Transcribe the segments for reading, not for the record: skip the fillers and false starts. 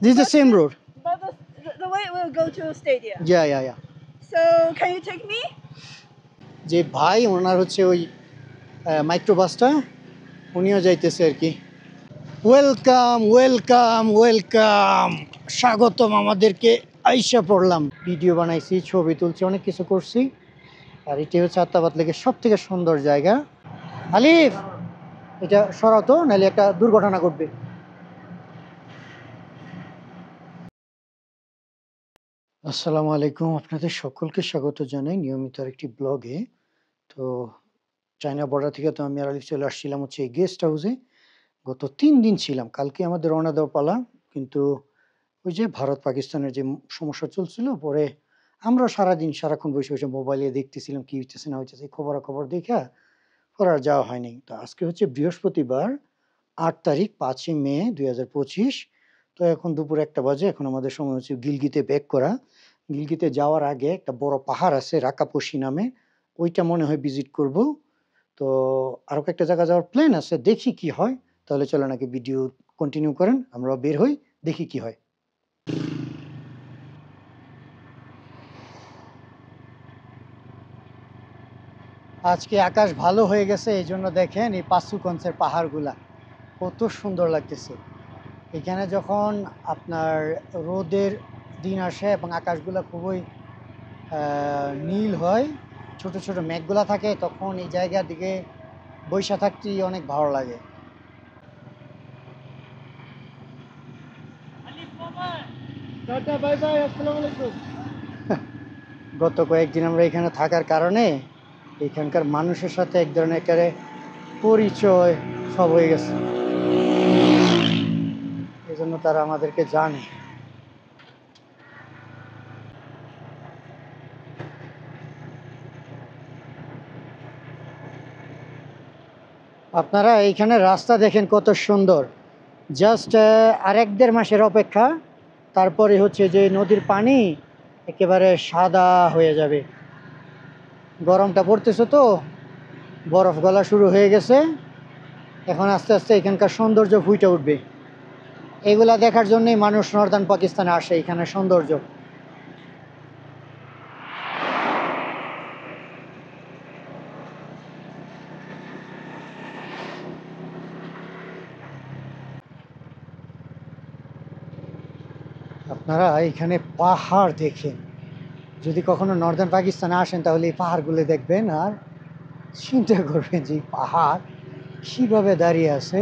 This is the same road. But the way will go to stadium. Yeah. So can you take me? যে ভাই ওনার হচ্ছে ওই মাইক্রোবাসটা, উনিও যাইতেছে আর কি। ওয়েলকাম ওয়েলকাম ওয়েলকাম, স্বাগতম আমাদেরকে। আইসা পড়লাম, ভিডিও বানাইছি, ছবি তুলছি, অনেক কিছু করছি। আর এটি হচ্ছে আত্মাবাদ লেকের সব থেকে সুন্দর জায়গা। আলিফ, এটা সরাও তো, নাহলে একটা দুর্ঘটনা ঘটবে। আসসালামু আলাইকুম, আপনাদের সকলকে স্বাগত জানাই নিয়মিত আরেকটি ব্লগে। তো চায়না বর্ডার থেকে তো আমি আর আলিফ চলে আসছিলাম হচ্ছে এই গেস্ট হাউসে। গত 3 দিন ছিলাম, কালকে আমাদের রওনা দেওয়া পালা। কিন্তু ওই যে ভারত পাকিস্তানের যে সমস্যা চলছিল, পরে আমরা সারাক্ষণ বসে বসে মোবাইলে দেখতেছিলাম কি হইতেছে না হইতেছে, খবরাখবর দেখা পরে আর যাওয়া হয়নি। তো আজকে হচ্ছে বৃহস্পতিবার 8 তারিখ 5 মে 2025। তো এখন দুপুর 1টা বাজে। এখন আমাদের সময় হচ্ছে গিলগিতে ব্যাক করা। গিলগিতে যাওয়ার আগে একটা বড় পাহাড় আছে রাকাপোশি নামে, ওইটা মনে হয় ভিজিট করব। তো আরও কয়েকটা জায়গা যাওয়ার প্ল্যান আছে, দেখি কি হয়। তাহলে চলে নাকি ভিডিও কন্টিনিউ করেন, আমরাও বের হই, দেখি কি হয়। আজকে আকাশ ভালো হয়ে গেছে, এই জন্য দেখেন এই পাঁচুকঞ্চের পাহাড়গুলা কত সুন্দর লাগতেছে। এখানে যখন আপনার রোদের দিন আসে এবং আকাশগুলা খুবই নীল হয়, ছোট ছোট মেঘগুলা থাকে, তখন এই জায়গার দিকে বৈশা থাকতেই অনেক ভালো লাগে। গত কয়েকদিন আমরা এখানে থাকার কারণে এখানকার মানুষের সাথে এক ধরনের একেবারে পরিচয় সব হয়ে গেছে, এই জন্য তারা আমাদেরকে জানে। আপনারা এইখানে রাস্তা দেখেন কত সুন্দর। জাস্ট আর 1-1.5 মাসের অপেক্ষা, তারপরে হচ্ছে যে নদীর পানি একেবারে সাদা হয়ে যাবে। গরমটা পড়তেছে তো, বরফ গলা শুরু হয়ে গেছে, এখন আস্তে আস্তে এখানকার সৌন্দর্য ফুটে উঠবে। এগুলা দেখার জন্যই মানুষ নর্দার্ন পাকিস্তানে আসে, এখানে সৌন্দর্য। আপনারা এখানে পাহাড় দেখেন, যদি কখনো নর্দার্ন পাকিস্তানে আসেন তাহলে এই পাহাড়গুলো দেখবেন আর চিন্তা করবেন যে পাহাড় কীভাবে দাঁড়িয়ে আছে,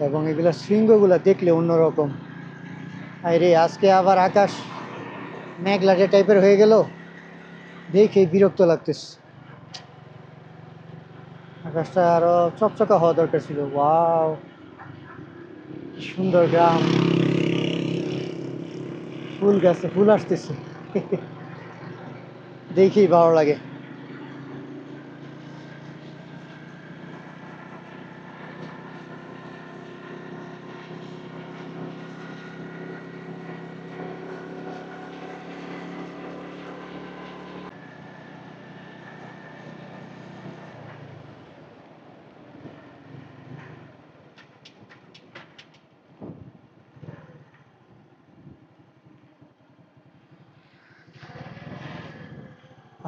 এবং এগুলো শৃঙ্গগুলো দেখলে অন্যরকম। আরে আজকে আবার আকাশ মেঘলাটে টাইপের হয়ে গেল, দেখে বিরক্ত লাগতেছে। আকাশটা আরো চকচকা হওয়া দরকার ছিল। ওয়াও, কি সুন্দর গ্রাম, ফুল গাছে ফুল আসতেছে, দেখেই ভালো লাগে।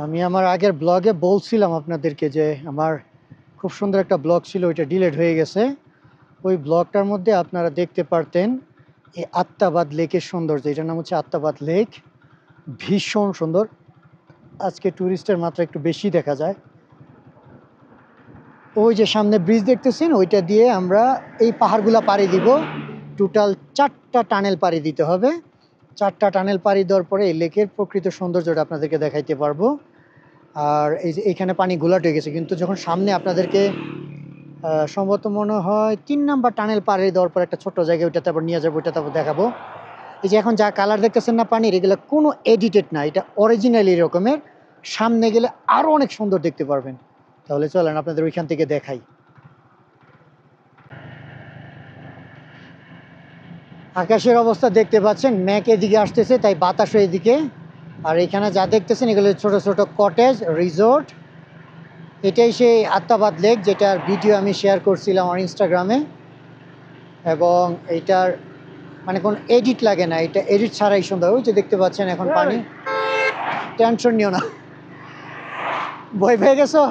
আমি আমার আগের ব্লগে বলছিলাম আপনাদেরকে যে আমার খুব সুন্দর একটা ব্লগ ছিল, ওইটা ডিলিট হয়ে গেছে। ওই ব্লগটার মধ্যে আপনারা দেখতে পারতেন এই আত্মাবাদ লেকের সৌন্দর্য। এটার নাম হচ্ছে আত্মাবাদ লেক, ভীষণ সুন্দর। আজকে ট্যুরিস্টের মাত্রা একটু বেশি দেখা যায়। ওই যে সামনে ব্রিজ দেখতেছেন, ওইটা দিয়ে আমরা এই পাহাড়গুলা পাড়ি দিব। টোটাল 4টা টানেল পাড়ি দিতে হবে। 4টা টানেল পাড়ি দেওয়ার পরে এই লেকের প্রকৃত সৌন্দর্যটা আপনাদেরকে দেখাইতে পারবো। আর এই যে এইখানে পানি ঘোলাট হয়ে গেছে, কিন্তু যখন সামনে আপনাদেরকে সম্ভবত মনে হয় 3 নাম্বার টানেল পাড়ি দেওয়ার পর একটা ছোট্ট জায়গায়, ওইটা তারপর নিয়ে যাবো, ওইটা তারপর দেখাবো। এই যে এখন যা কালার দেখতেছেন না পানির, এগুলো কোনো এডিটেড না, এটা অরিজিনাল এরকমের। সামনে গেলে আরও অনেক সুন্দর দেখতে পারবেন। তাহলে চলেন আপনাদের ওইখান থেকে দেখাই। আকাশের অবস্থা দেখতে পাচ্ছেন, মেঘ এদিকে আসতেছে, তাই বাতাসও এদিকে। আর এখানে যা দেখতেছেন এগুলো ছোট ছোট কটেজ রিসোর্ট। এটাই সেই আত্মাবাদ লেক, যেটার ভিডিও আমি শেয়ার করছিলাম আমার ইনস্টাগ্রামে। এবং এইটার মানে কোনো এডিট লাগে না, এটা এডিট ছাড়াই সুন্দর। ওই যে দেখতে পাচ্ছেন এখন পানি, টেনশন নিও না। ভয় পেয়ে গেছো?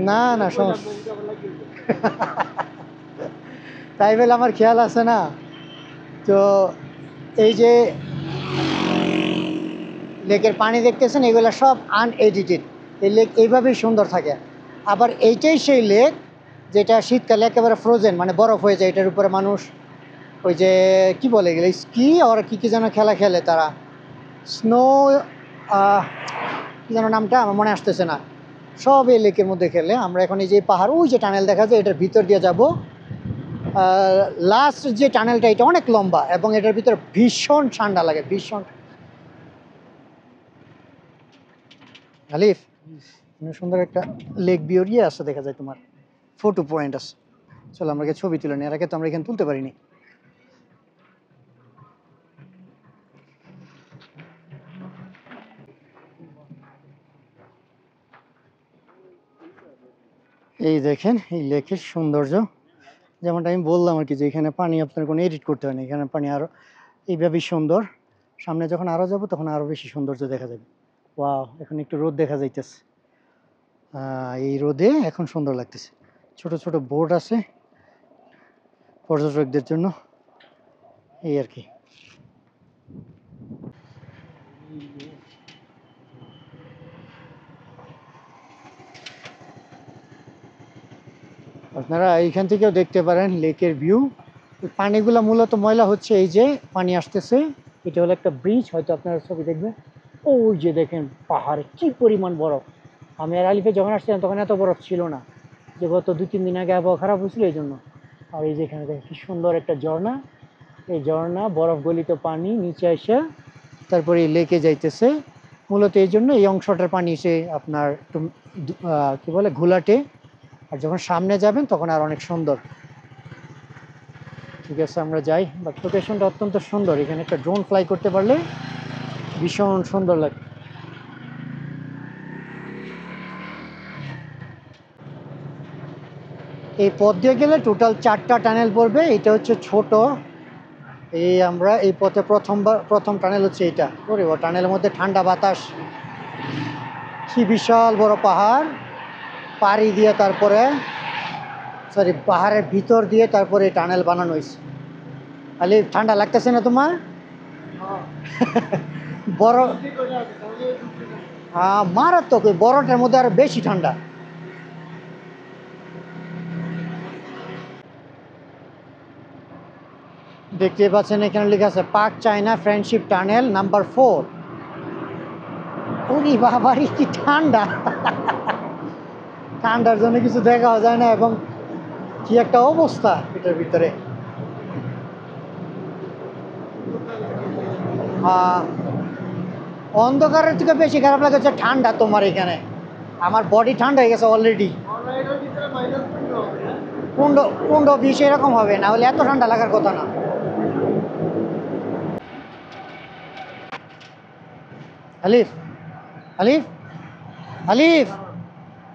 না না সমস্যা, তাই বলে আমার খেয়াল আছে না। তো এই যে লেকের পানি দেখতেছেন, এগুলো সব আনএডিটেড। এই লেক এইভাবেই সুন্দর থাকে। আবার এইটাই সেই লেক যেটা শীতকালে একেবারে ফ্রোজেন, মানে বরফ হয়ে যায়। এটার উপরে মানুষ ওই যে কি বলে গেলে স্কি আর কি কি যেন খেলা খেলে তারা, স্নো, কি যেন নামটা আমার মনে আসতেছে না, সব এই লেকের মধ্যে খেলে। আমরা এখন এই যে পাহাড়, ওই যে টানেল দেখা যায়, এটার ভিতর দিয়ে যাব। লাস্ট যে টানেলটা এটা অনেক লম্বা এবং এটার ভিতরে ভীষণ ঠান্ডা লাগে, ভীষণ। আলিফ, সুন্দর একটা লেক ভিউ ইয়ে আছে দেখা যায়, তোমার ফটো পয়েন্ট আছে। চলো আমরা ছবি তুলে নিই, এর আগে তো আমরা এখানে তুলতে পারিনি। এই দেখেন এই লেকের সৌন্দর্য, যেমনটা আমি বললাম আর কি, যে এখানে পানি আপনার কোনো এডিট করতে হয় না, এখানে পানি আরও এইভাবেই সুন্দর। সামনে যখন আরও যাব তখন আরও বেশি সৌন্দর্য দেখা যাবে। ওয়াও, এখন একটু রোদ দেখা যাইতেছে, এই রোদে এখন সুন্দর লাগতেছে। ছোট ছোট বোট আছে পর্যটকদের জন্য, এই আর কি। আপনারা এইখান থেকেও দেখতে পারেন লেকের ভিউ। পানিগুলো মূলত ময়লা হচ্ছে, এই যে পানি আসতেছে, এটা হলো একটা ব্রিজ, হয়তো আপনারা ছবি দেখবেন। ওই যে দেখেন পাহাড়ে কি পরিমাণ বরফ। আমি আর আলিফে যখন আসছিলাম তখন এত বরফ ছিল না, যে গত 2-3 দিন আগে আবহাওয়া খারাপ হয়েছিল এই জন্য। আর এই যে এখানে দেখেন কি সুন্দর একটা ঝর্ণা, এই ঝর্ণা বরফ গলিত পানি নিচে আসে তারপরে এই লেকে যাইতেছে। মূলত এই জন্য এই অংশটার পানি সে আপনার একটু কি বলে ঘোলাটে, আর যখন সামনে যাবেন তখন আর অনেক সুন্দর। ঠিক আছে আমরা যাই, বাট লোকেশনটা অত্যন্ত সুন্দর, এখানে একটা ড্রোন ফ্লাই করতে পারলে ভীষণ সুন্দর লাগে। এই পথ দিয়ে গেলে টোটাল 4টা টানেল পড়বে, এটা হচ্ছে ছোট। এই আমরা এই পথে প্রথম টানেল হচ্ছে এইটা। ওরে ও টানেলের মধ্যে ঠান্ডা বাতাস, কি বিশাল বড় পাহাড় পাড়ি দিয়ে তারপরে, সরি পাহাড়ের ভিতর দিয়ে তারপরে এই টানেল বানানো হয়েছে। খালি ঠান্ডা লাগতেছে না তোমার? বড় মারাত্মক, ওই বরফের মধ্যে আরো বেশি ঠান্ডা। দেখতে পাচ্ছেন এখানে লেখা আছে পাক চায়না ফ্রেন্ডশিপ টানেল নাম্বার 4। ওরে বাবারি কি ঠান্ডা! ঠান্ডার জন্য কিছু দেখাও যায় না, এবং কি একটা অবস্থা এটার ভিতরে। অন্ধকারের থেকে বেশি খারাপ লাগে হচ্ছে ঠান্ডা তোমার এখানে। আমার বডি ঠান্ডা হয়ে গেছে অলরেডি। 15-20 এরকম হবে, না হলে এত ঠান্ডা লাগার কথা না। আলিফ, আলিফ, আলিফ,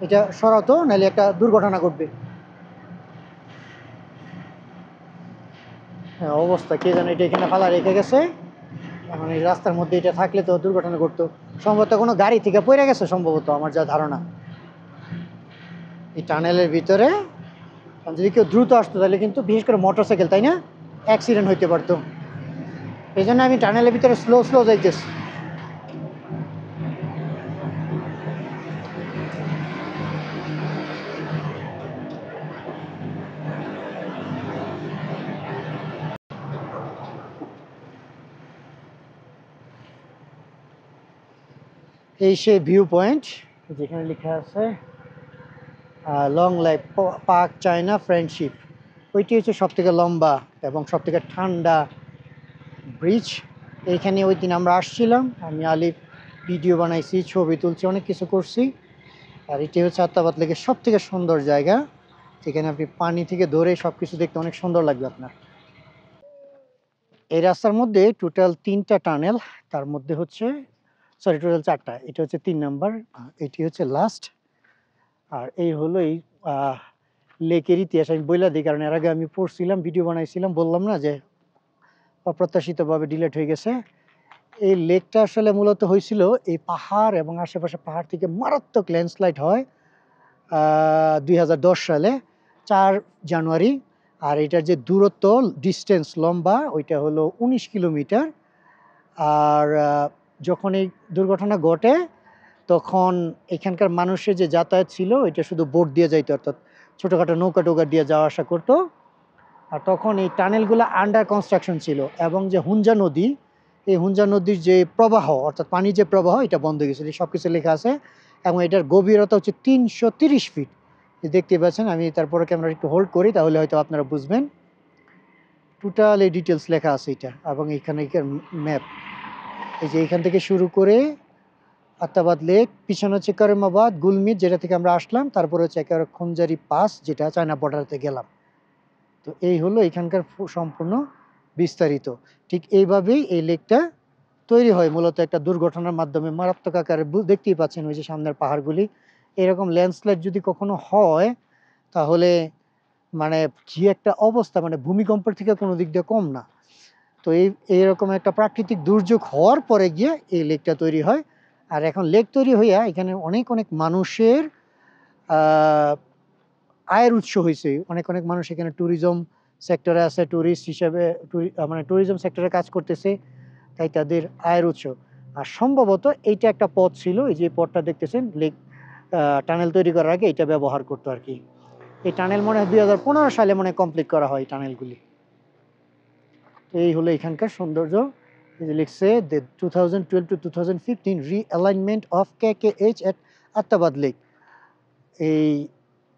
এটা সরাও তো, নাহলে একটা দুর্ঘটনা ঘটবে। হ্যাঁ অবস্থা, কে জানে এটা এখানে ফালা রেখে গেছে। এখন এই রাস্তার মধ্যে এটা থাকলে তো দুর্ঘটনা ঘটতো। সম্ভবত কোনো গাড়ি থেকে পড়ে গেছে সম্ভবত, আমার যা ধারণা। এই টানেলের ভিতরে যদি কেউ দ্রুত আসতো তাহলে কিন্তু, বিশেষ করে মোটরসাইকেল, তাই না, অ্যাক্সিডেন্ট হইতে পারতো। এই জন্য আমি টানেলের ভিতরে স্লো স্লো যাইতেছি। এই সেই ভিউ পয়েন্ট যেখানে লেখা আছে লং লাইফ পাক চায়না ফ্রেন্ডশিপ। ওইটি হচ্ছে সব থেকে লম্বা এবং সব থেকে ঠান্ডা ব্রিজ। এইখানে ওই দিন আমরা আসছিলাম, আমি আলিফ ভিডিও বানাইছি, ছবি তুলছি, অনেক কিছু করছি। আর এটি হচ্ছে আত্মাবাদ লেকের সব থেকে সুন্দর জায়গা, যেখানে আপনি পানি থেকে ধরে সব কিছু দেখতে অনেক সুন্দর লাগবে আপনার। এই রাস্তার মধ্যে টোটাল 3টা টানেল, তার মধ্যে হচ্ছে, সরি টোটাল 4টা, এটা হচ্ছে 3 নাম্বার, এটি হচ্ছে লাস্ট। আর এই হলো এই লেকের ইতিহাস আমি বইলা দিই, কারণ এর আগে আমি পড়ছিলাম, ভিডিও বানাইছিলাম, বললাম না যে অপ্রত্যাশিতভাবে ডিলেট হয়ে গেছে। এই লেকটা আসলে মূলত হয়েছিল এই পাহাড় এবং আশেপাশে পাহাড় থেকে মারাত্মক ল্যান্ডস্লাইড হয় 2010 সালে 4 জানুয়ারি। আর এটার যে দূরত্ব ডিস্টেন্স লম্বা ওইটা হলো 19 কিলোমিটার। আর যখন এই দুর্ঘটনা ঘটে তখন এখানকার মানুষের যে যাতায়াত ছিল এটা শুধু বোট দিয়ে যাইতো, অর্থাৎ ছোটোখাটো নৌকা টোকা দিয়ে যাওয়া আসা করতো। আর তখন এই টানেলগুলো আন্ডার কনস্ট্রাকশন ছিল এবং যে হুঞ্জা নদী, এই হুঞ্জা নদীর যে প্রবাহ অর্থাৎ পানির যে প্রবাহ এটা বন্ধ হয়ে গেছিল, সব কিছু লেখা আছে। এবং এটার গভীরতা হচ্ছে 330 ফিট। দেখতে পাচ্ছেন, আমি তারপরে ক্যামেরা একটু হোল্ড করি তাহলে হয়তো আপনারা বুঝবেন। টোটাল এই ডিটেলস লেখা আছে এটা, এবং এখানে ম্যাপ। এই যে এখান থেকে শুরু করে আত্মাবাদ লেক, পিছনে হচ্ছে করিমাবাদ, গুলমিট যেটা থেকে আমরা আসলাম, তারপরে হচ্ছে একেবারে খঞ্জারি পাস যেটা চায়না বর্ডারতে গেলাম। তো এই হলো এখানকার সম্পূর্ণ বিস্তারিত। ঠিক এইভাবেই এই লেকটা তৈরি হয় মূলত একটা দুর্ঘটনার মাধ্যমে, মারাত্মক আকারে। দেখতেই পাচ্ছেন ওই যে সামনের পাহাড়গুলি। এরকম ল্যান্ডস্লাইড যদি কখনো হয় তাহলে মানে কি একটা অবস্থা, মানে ভূমিকম্পের থেকে কোনো দিক দিয়ে কম না। তো এইরকম একটা প্রাকৃতিক দুর্যোগ হওয়ার পরে গিয়ে এই লেকটা তৈরি হয়। আর এখন লেক তৈরি হইয়া এখানে অনেক অনেক মানুষের আয়ের উৎস হয়েছে। অনেক অনেক মানুষ এখানে ট্যুরিজম সেক্টরে আছে, ট্যুরিস্ট হিসাবে মানে ট্যুরিজম সেক্টরে কাজ করতেছে, তাই তাদের আয়ের উৎস। আর সম্ভবত এইটা একটা পথ ছিল, এই যে পথটা দেখতেছেন লেক টানেল তৈরি করার আগে এটা ব্যবহার করতো আর কি। এই টানেল মনে হয় 2015 সালে মনে কমপ্লিট করা হয় টানেলগুলি। তো এই হলো এখানকার সৌন্দর্য। এই যে লিখছে যে 2012 to 2015 realignment of KKH at Attabad lake. এই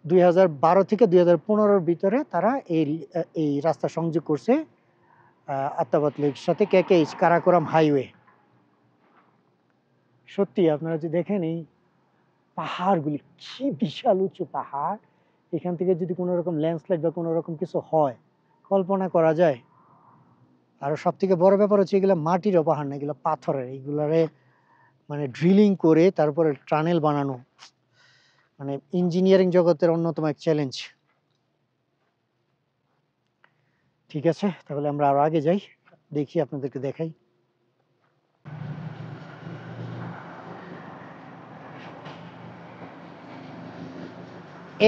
2012 থেকে 2015-র ভিতরে তারা এই রাস্তা সংযোগ করছে আত্মাবাদ লেকের সাথে KKH কারাকোরাম হাইওয়ে। সত্যি আপনারা যদি দেখেন এই পাহাড়গুলি কি বিশাল উঁচু পাহাড়, এখান থেকে যদি কোনো রকম ল্যান্ডস্লাইড বা কোনো রকম কিছু হয় কল্পনা করা যায়। আর সব থেকে বড় ব্যাপার হচ্ছে এগুলো মাটিরও পাহাড় না, এগুলো পাথরের। এইগুলারে মানে ড্রিলিং করে তারপরে টানেল বানানো, মানে ইঞ্জিনিয়ারিং জগতের অন্যতম এক চ্যালেঞ্জ। ঠিক আছে, তাহলে আমরা আরো আগে যাই, দেখি আপনাদেরকে দেখাই।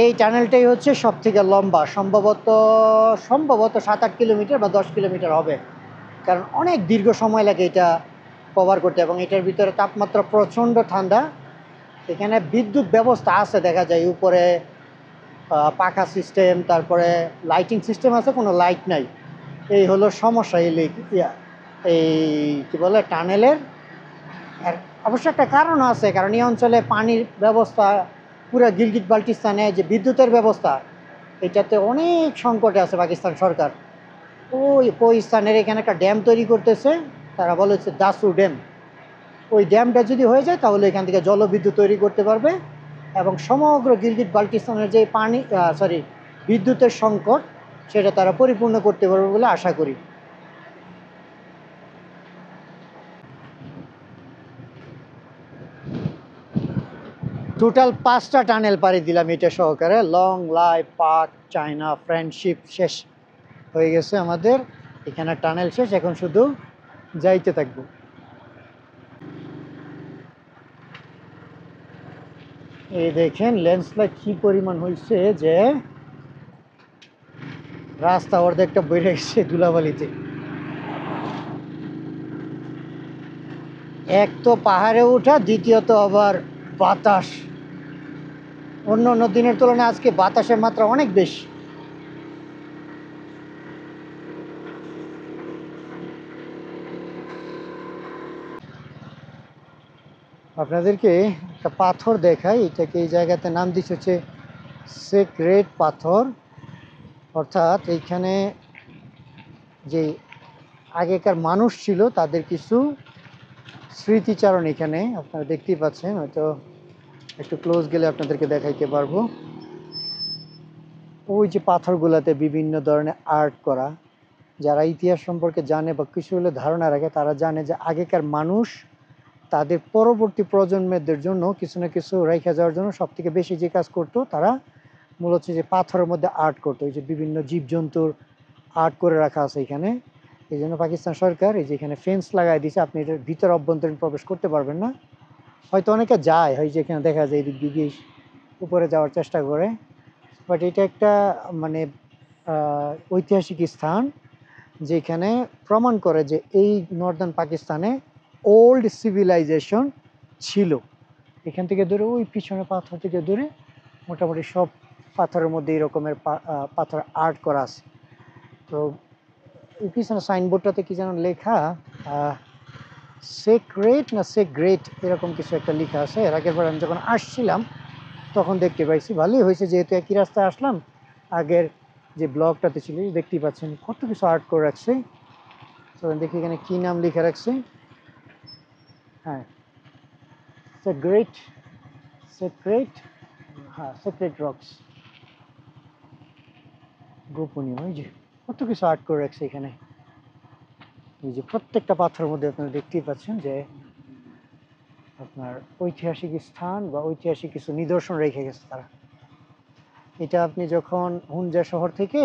এই টানেলটাই হচ্ছে সব থেকে লম্বা, সম্ভবত 7-8 কিলোমিটার বা 10 কিলোমিটার হবে, কারণ অনেক দীর্ঘ সময় লাগে এটা কভার করতে। এবং এটার ভিতরে তাপমাত্রা প্রচণ্ড ঠান্ডা। এখানে বিদ্যুৎ ব্যবস্থা আছে দেখা যায়, উপরে পাখা সিস্টেম, তারপরে লাইটিং সিস্টেম আছে, কোনো লাইট নাই। এই হলো সমস্যা এই এই কি বলে টানেলের। আর অবশ্য একটা কারণ আছে, কারণ এই অঞ্চলে পানির ব্যবস্থা, পুরো গিলগিট বাল্টিস্তানে যে বিদ্যুতের ব্যবস্থা এটাতে অনেক সংকটে আছে পাকিস্তান সরকার। ওই পাকিস্তানের এখানে একটা ড্যাম তৈরি করতেছে, তারা বলে হচ্ছে দাসু ড্যাম। ওই ড্যামটা যদি হয়ে যায় তাহলে এখান থেকে জলবিদ্যুৎ তৈরি করতে পারবে এবং সমগ্র গিলগিট বাল্টিস্তানের যে বিদ্যুতের সংকট সেটা তারা পরিপূর্ণ করতে পারবে বলে আশা করি। টোটাল 5টা টানেল পাড়ি দিলাম এটা সহকারে। Long life park China friendship শেষ হয়ে গেছে আমাদের, এখানে টানেল শেষ, এখন শুধু যাইতে থাকবো। এই দেখেন ল্যান্ডস্লাইড কি পরিমাণ হয়েছে যে রাস্তা অর্ধেকটা বেড়ে গেছে ধুলাবালিতে। এক তো পাহাড়ে ওঠা, দ্বিতীয়ত আবার বাতাস। অন্য অন্য দিনের তুলনায় আজকে বাতাসের মাত্রা অনেক বেশি। আপনাদেরকে একটা পাথর দেখাই, এটাকে এই জায়গাতে নাম দিচ্ছে হচ্ছে সেক্রেট পাথর। অর্থাৎ এইখানে যে আগেকার মানুষ ছিল তাদের কিছু স্মৃতিচারণ এখানে আপনারা দেখতেই পাচ্ছেন। হয়তো একটু ক্লোজ গেলে আপনাদেরকে দেখাইতে পারবো। ওই যে পাথরগুলোতে বিভিন্ন ধরনের আর্ট করা। যারা ইতিহাস সম্পর্কে জানে বা কিছু হলে ধারণা রাখে তারা জানে যে আগেকার মানুষ তাদের পরবর্তী প্রজন্মদের জন্য কিছু না কিছু রেখে যাওয়ার জন্য সব থেকে বেশি যে কাজ করতো, তারা মূলত যে পাথরের মধ্যে আর্ট করতো, এই যে বিভিন্ন জীবজন্তুর আর্ট করে রাখা আছে এখানে। এই জন্য পাকিস্তান সরকার এই যে এখানে ফেন্স লাগাই দিয়েছে, আপনি এটার ভিতরে অভ্যন্তরীণ প্রবেশ করতে পারবেন না। হয়তো অনেকে যায়, হয় যে এখানে দেখা যায় এদিক দিকে উপরে যাওয়ার চেষ্টা করে, বাট এটা একটা মানে ঐতিহাসিক স্থান যেখানে প্রমাণ করে যে এই নর্দার্ন পাকিস্তানে ওল্ড সিভিলাইজেশন ছিল। এখান থেকে ধরে ওই পিছনে পাথর থেকে ধরে মোটামুটি সব পাথরের মধ্যে এই রকমের পাথর আর্ট করা আছে। তো এই পিছনে সাইনবোর্ডটাতে কি যেন লেখা, সেক্রেট না সেগ্রেট এরকম কিছু একটা লেখা আছে। এর আগের বার আমি যখন আসছিলাম তখন দেখতে পাইছি। ভালোই হয়েছে যেহেতু একই রাস্তায় আসলাম, আগের যে ব্লগটাতে ছিল দেখতেই পাচ্ছেন কত কিছু আর্ট করে রাখছে। তো দেখি এখানে কি নাম লিখে রাখছে। হ্যাঁ, সেগ্রেট, সেক্রেট, হ্যাঁ সেক্রেট রক্স, গোপনীয়। ওই যে কত কিছু আর্ট করে রাখছে এখানে। এই যে প্রত্যেকটা পাথরের মধ্যে আপনারা দেখতেই পাচ্ছেন যে আপনার ঐতিহাসিক স্থান বা ঐতিহাসিক কিছু নিদর্শন রেখে গেছে তারা। এটা আপনি যখন হুনজা শহর থেকে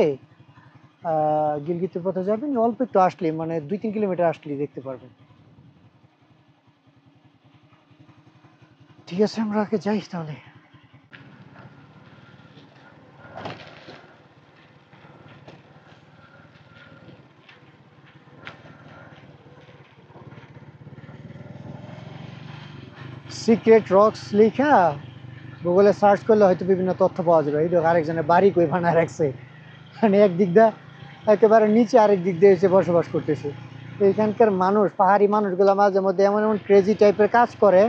গিলগিতের পথে যাবেন, অল্প একটু আসলে মানে 2-3 কিলোমিটার আসলেই দেখতে পারবেন। ঠিক আছে, আমরা আগে যাই তাহলে। সিক্রেট রক্স লেখা গুগলে সার্চ করলে হয়তো বিভিন্ন তথ্য পাওয়া যাবে। এই দেখো আরেকজনের বাড়ি কই বানায় রাখছে, মানে একদিক দিয়ে একেবারে নিচে, আরেক দিক দিয়ে এসে বসবাস করতেছে। তো এখানকার মানুষ, পাহাড়ি মানুষগুলো মাঝে মধ্যে এমন এমন ক্রেজি টাইপের কাজ করে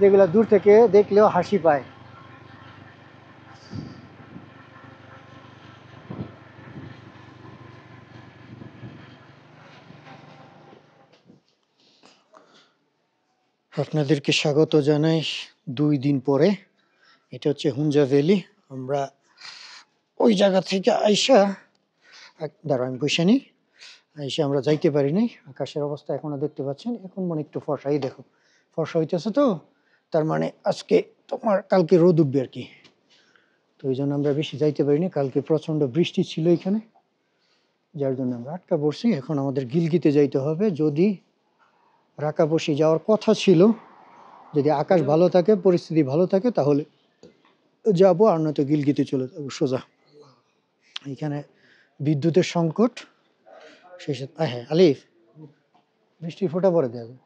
যেগুলো দূর থেকে দেখলেও হাসি পায়। আপনাদেরকে স্বাগত জানাই 2 দিন পরে। এটা হচ্ছে হুনজা ভ্যালি। আমরা ওই জায়গা থেকে আইসা, দাঁড়া আমি বসে নিই, আইসা আমরা যাইতে পারি নাই। আকাশের অবস্থা এখনো দেখতে পাচ্ছেন, এখন মনে একটু ফর্সাই দেখো, ফর্সা হইতেছে। তো তার মানে আজকে তোমার কালকে রোদ উঠবে আর কি। তো এই জন্য আমরা বেশি যাইতে পারিনি, কালকে প্রচন্ড বৃষ্টি ছিল এখানে, যার জন্য আমরা আটকা পড়ছি। এখন আমাদের গিলগিতে যাইতে হবে। যদি রাকাপসি যাওয়ার কথা ছিল, যদি আকাশ ভালো থাকে, পরিস্থিতি ভালো থাকে তাহলে যাবো, আর নয়তো গিলগিতে চলে যাবো সোজা। এখানে বিদ্যুতের সংকট সেই সাথে। হ্যাঁ আলিফ, বৃষ্টির ফোঁটা পরে দেওয়া যায়,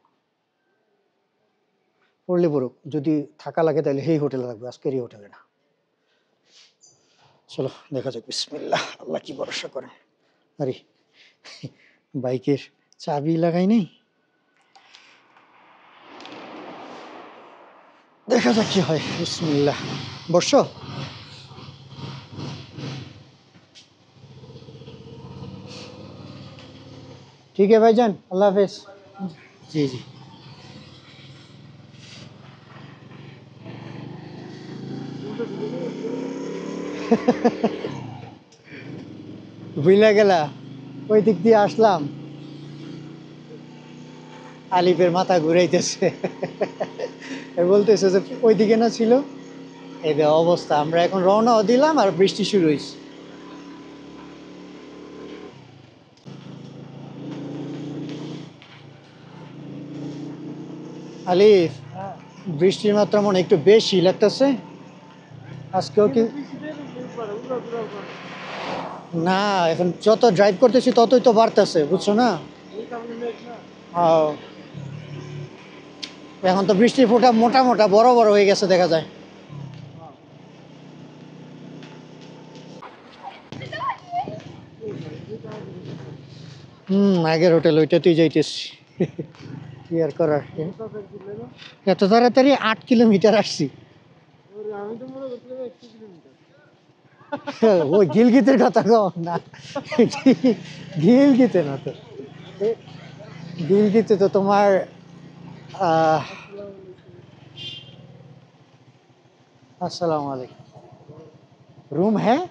পড়লে পড়ুক, যদি থাকা লাগে তাহলে এই হোটেলে থাকবে, আজকের এই হোটেলে না। চলো দেখা যাক, বিসমিল্লাহ, আল্লাহ কি ভরসা করেন। আরে বাইকের চাবি লাগাই নেই, দেখা যাক কি হয়। বিসমিল্লাহ, বসো। ठीक है भाईजान, अल्लाह हाफिज। जी जी। ভুইলা গেলা, ওই দিক দিয়ে আসলাম, আলিফের মাথা ঘুরাইতেছে। বলতেছে যে ওই দিকে না ছিল। এই যে অবস্থা, আমরা এখন রওনাও দিলাম আর বৃষ্টি শুরু হয়েছে। আলিফ, বৃষ্টির মাত্রা মনে একটু বেশি লাগতেছে আজকেও কি? না, এখন যত ড্রাইভ করতেছি ততই তো বাড়তেছে, বুঝছো না? এখন তো বৃষ্টির ফোঁটা মোটা মোটা বড় বড় হয়ে গেছে দেখা যায়। আগের হোটেল ওইটাতেই যাইতেছি। কি আর করার, এত তাড়াতাড়ি 8 কিলোমিটার আসছি। ওই গিলগিতের কথা কও না, গিলগিতে না তো, গিলগিতে তো তোমার আসসালামু আলাইকুম, রুম হ্যাঁ।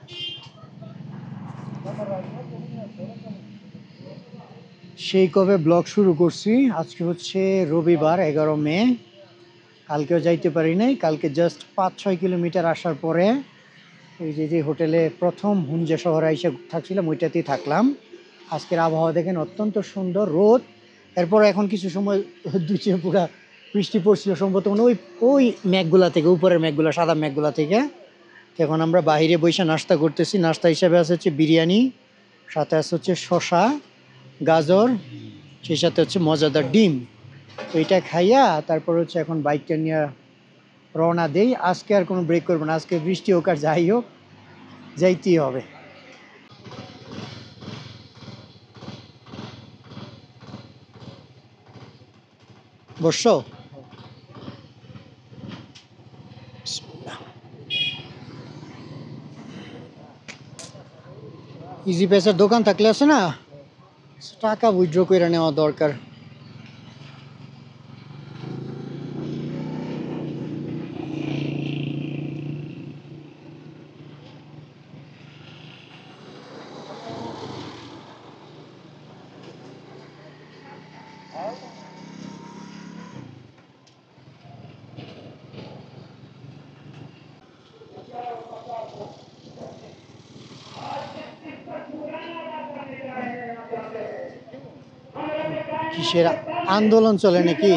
সেই কবে ব্লগ শুরু করছি, আজকে হচ্ছে রবিবার 11 মে। কালকেও যাইতে পারি নাই, কালকে জাস্ট 5-6 কিলোমিটার আসার পরে এই যে হোটেলে প্রথম হুমজা শহরে এসে থাকছিলাম ওইটাতেই থাকলাম। আজকের আবহাওয়া দেখেন অত্যন্ত সুন্দর রোদ, এরপর এখন কিছু সময় দুচে পুরা বৃষ্টি পড়ছিল সম্ভবত ওই ওই মেঘগুলা থেকে, উপরের মেঘগুলা, সাদা মেঘগুলা থেকে। তো এখন আমরা বাইরে বসে নাস্তা করতেছি। নাস্তা হিসাবে আছে হচ্ছে বিরিয়ানি, সাথে আছে হচ্ছে শসা, গাজর, সেই সাথে হচ্ছে মজাদার ডিম। তো এটা খাইয়া তারপর হচ্ছে এখন বাইকটা নিয়ে রওনা দেই। আজকে আর কোনো ব্রেক করবো না, আজকে বৃষ্টি হোক আর যাই হোক যাইতেই হবে। বসছো? ইজি পেসার দোকান থাকলে আছে না, টাকা উইথড্র করে নেওয়া দরকার। কিসের আন্দোলন চলে নাকি?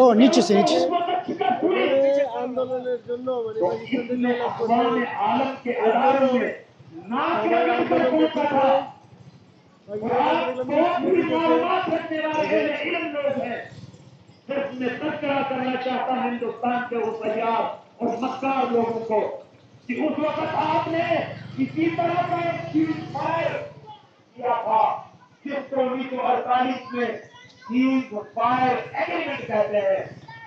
ও নিচে নিচে। আন্দোলনের জন্য जिसमें तस्करा करना चाहता है हिंदुस्तान के उस तैयार और मक्कार लोगों को कि उस वक्त आपने किसी तरह का एक चीज फायर किया था जिसको 1948 में चीज फायर एग्रीमेंट कहते हैं।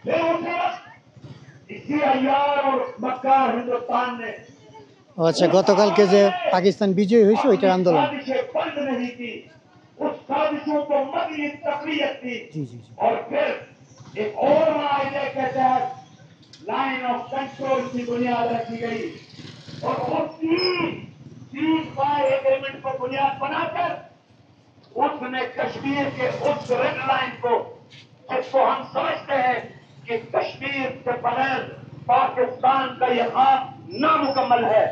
फिर उस वक्त इसी अय्यार और मक्कार हिंदुस्तान ने আচ্ছা, গতকালকে যে পাকিস্তান বিজয়ী হয়েছে ওইটার আন্দোलन। बंद नहीं की, उस साजिशों को मजीद तकवीयत दी। জি জি জি। और फिर एक और मायने के तहत लाइन ऑफ कंट्रोल की बुनियाद रखी गई और उसकी सीज फायर एग्रीमेंट को बुनियाद बनाकर उसने कश्मीर के उस रेड लाइन को, जिसको हम समझते हैं कि कश्मीर के बगैर पाकिस्तान का यह खाब नामुकम्मल है।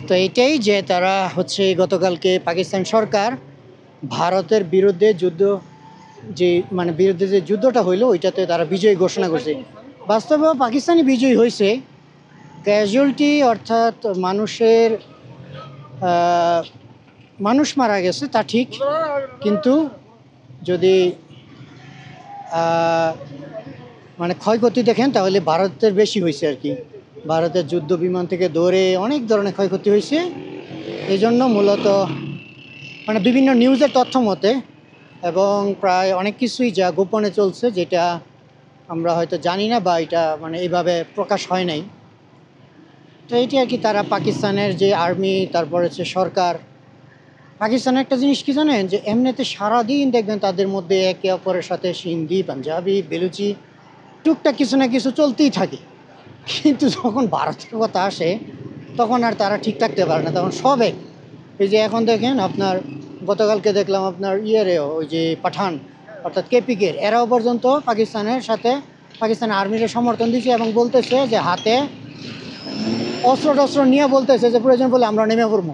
তো এটাই যে তারা হচ্ছে গতকালকে পাকিস্তান সরকার ভারতের বিরুদ্ধে যুদ্ধ, যে মানে বিরুদ্ধে যে যুদ্ধটা হইলো ওইটাতে তারা বিজয় ঘোষণা করছে। বাস্তবে পাকিস্তানি বিজয়ী হয়েছে, ক্যাজুয়ালিটি অর্থাৎ মানুষ মারা গেছে তা ঠিক, কিন্তু যদি মানে ক্ষয়ক্ষতি দেখেন তাহলে ভারতের বেশি হয়েছে আর কি। ভারতের যুদ্ধ বিমান থেকে ধরে অনেক ধরনের ক্ষয়ক্ষতি হয়েছে। এই জন্য মূলত মানে বিভিন্ন নিউজের তথ্য মতে এবং প্রায় অনেক কিছুই যা গোপনে চলছে, যেটা আমরা হয়তো জানি না বা এটা মানে এইভাবে প্রকাশ হয় নাই। তো এইটি আর কি, তারা পাকিস্তানের যে আর্মি, তারপর হচ্ছে সরকার, পাকিস্তানের একটা জিনিস কি জানেন, যে এমনিতে সারাদিন দেখবেন তাদের মধ্যে একে অপরের সাথে হিন্দি, পাঞ্জাবি, বেলুচি টুকটাক কিছু না কিছু চলতেই থাকে। কিন্তু যখন ভারতের কথা আসে তখন আর তারা ঠিক থাকতে পারে না, তখন সব এক। এই যে এখন দেখেন আপনার, গতকালকে দেখলাম আপনার ওই যে পাঠান অর্থাৎ কেপিকের, এরাও পর্যন্ত পাকিস্তানের সাথে পাকিস্তান আর্মির সমর্থন দিচ্ছে এবং বলতেছে যে হাতে অস্ত্র টস্ত্র নিয়ে বলতেছে যে প্রয়োজন বলে আমরা নেমে পড়বো।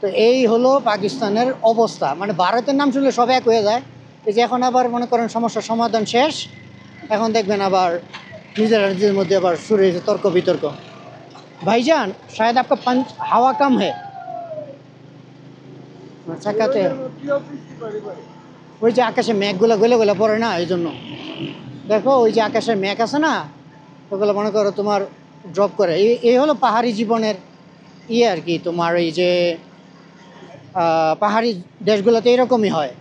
তো এই হলো পাকিস্তানের অবস্থা। মানে ভারতের নাম শুনলে সব এক হয়ে যায়। এই যে এখন আবার মনে করেন সমস্যার সমাধান শেষ, এখন দেখবেন আবার নিজেদের মধ্যে আবার শুরু হয়েছে তর্ক বিতর্ক। ভাইজান শায়দ আপকা पंच হাওয়া কম है চাকাতে। ওই যে আকাশে মেঘগুলো গলে গলে পড়ে না, এই জন্য দেখো ওই যে আকাশের মেঘ আছে না, ওগুলো মনে করো তোমার ড্রপ করে। এই হলো পাহাড়ি জীবনের আর কি। তোমার এই যে পাহাড়ি দেশগুলোতে এরকমই হয়।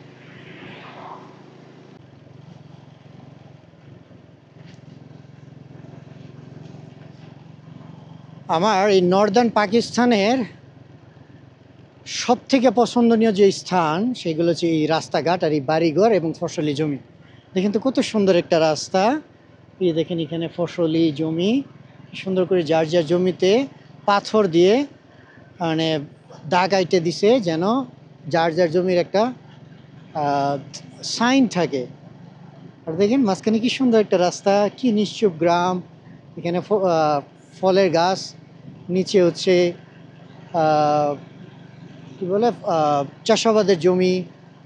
আমার এই নর্দার্ন পাকিস্তানের সবথেকে পছন্দনীয় যে স্থান সেগুলো হচ্ছে এই রাস্তাঘাট আর এই বাড়িঘর এবং ফসলি জমি। দেখেন তো কত সুন্দর একটা রাস্তা। এই দেখেন এখানে ফসলি জমি, সুন্দর করে যার যার জমিতে পাথর দিয়ে মানে দাগ আইটে দিছে, যেন যার যার জমির একটা সাইন থাকে। আর দেখেন মাঝখানে কি সুন্দর একটা রাস্তা, কি নিশ্চুপ গ্রাম। এখানে ফলের গাছ, নিচে হচ্ছে কি বলে চাষাবাদের জমি,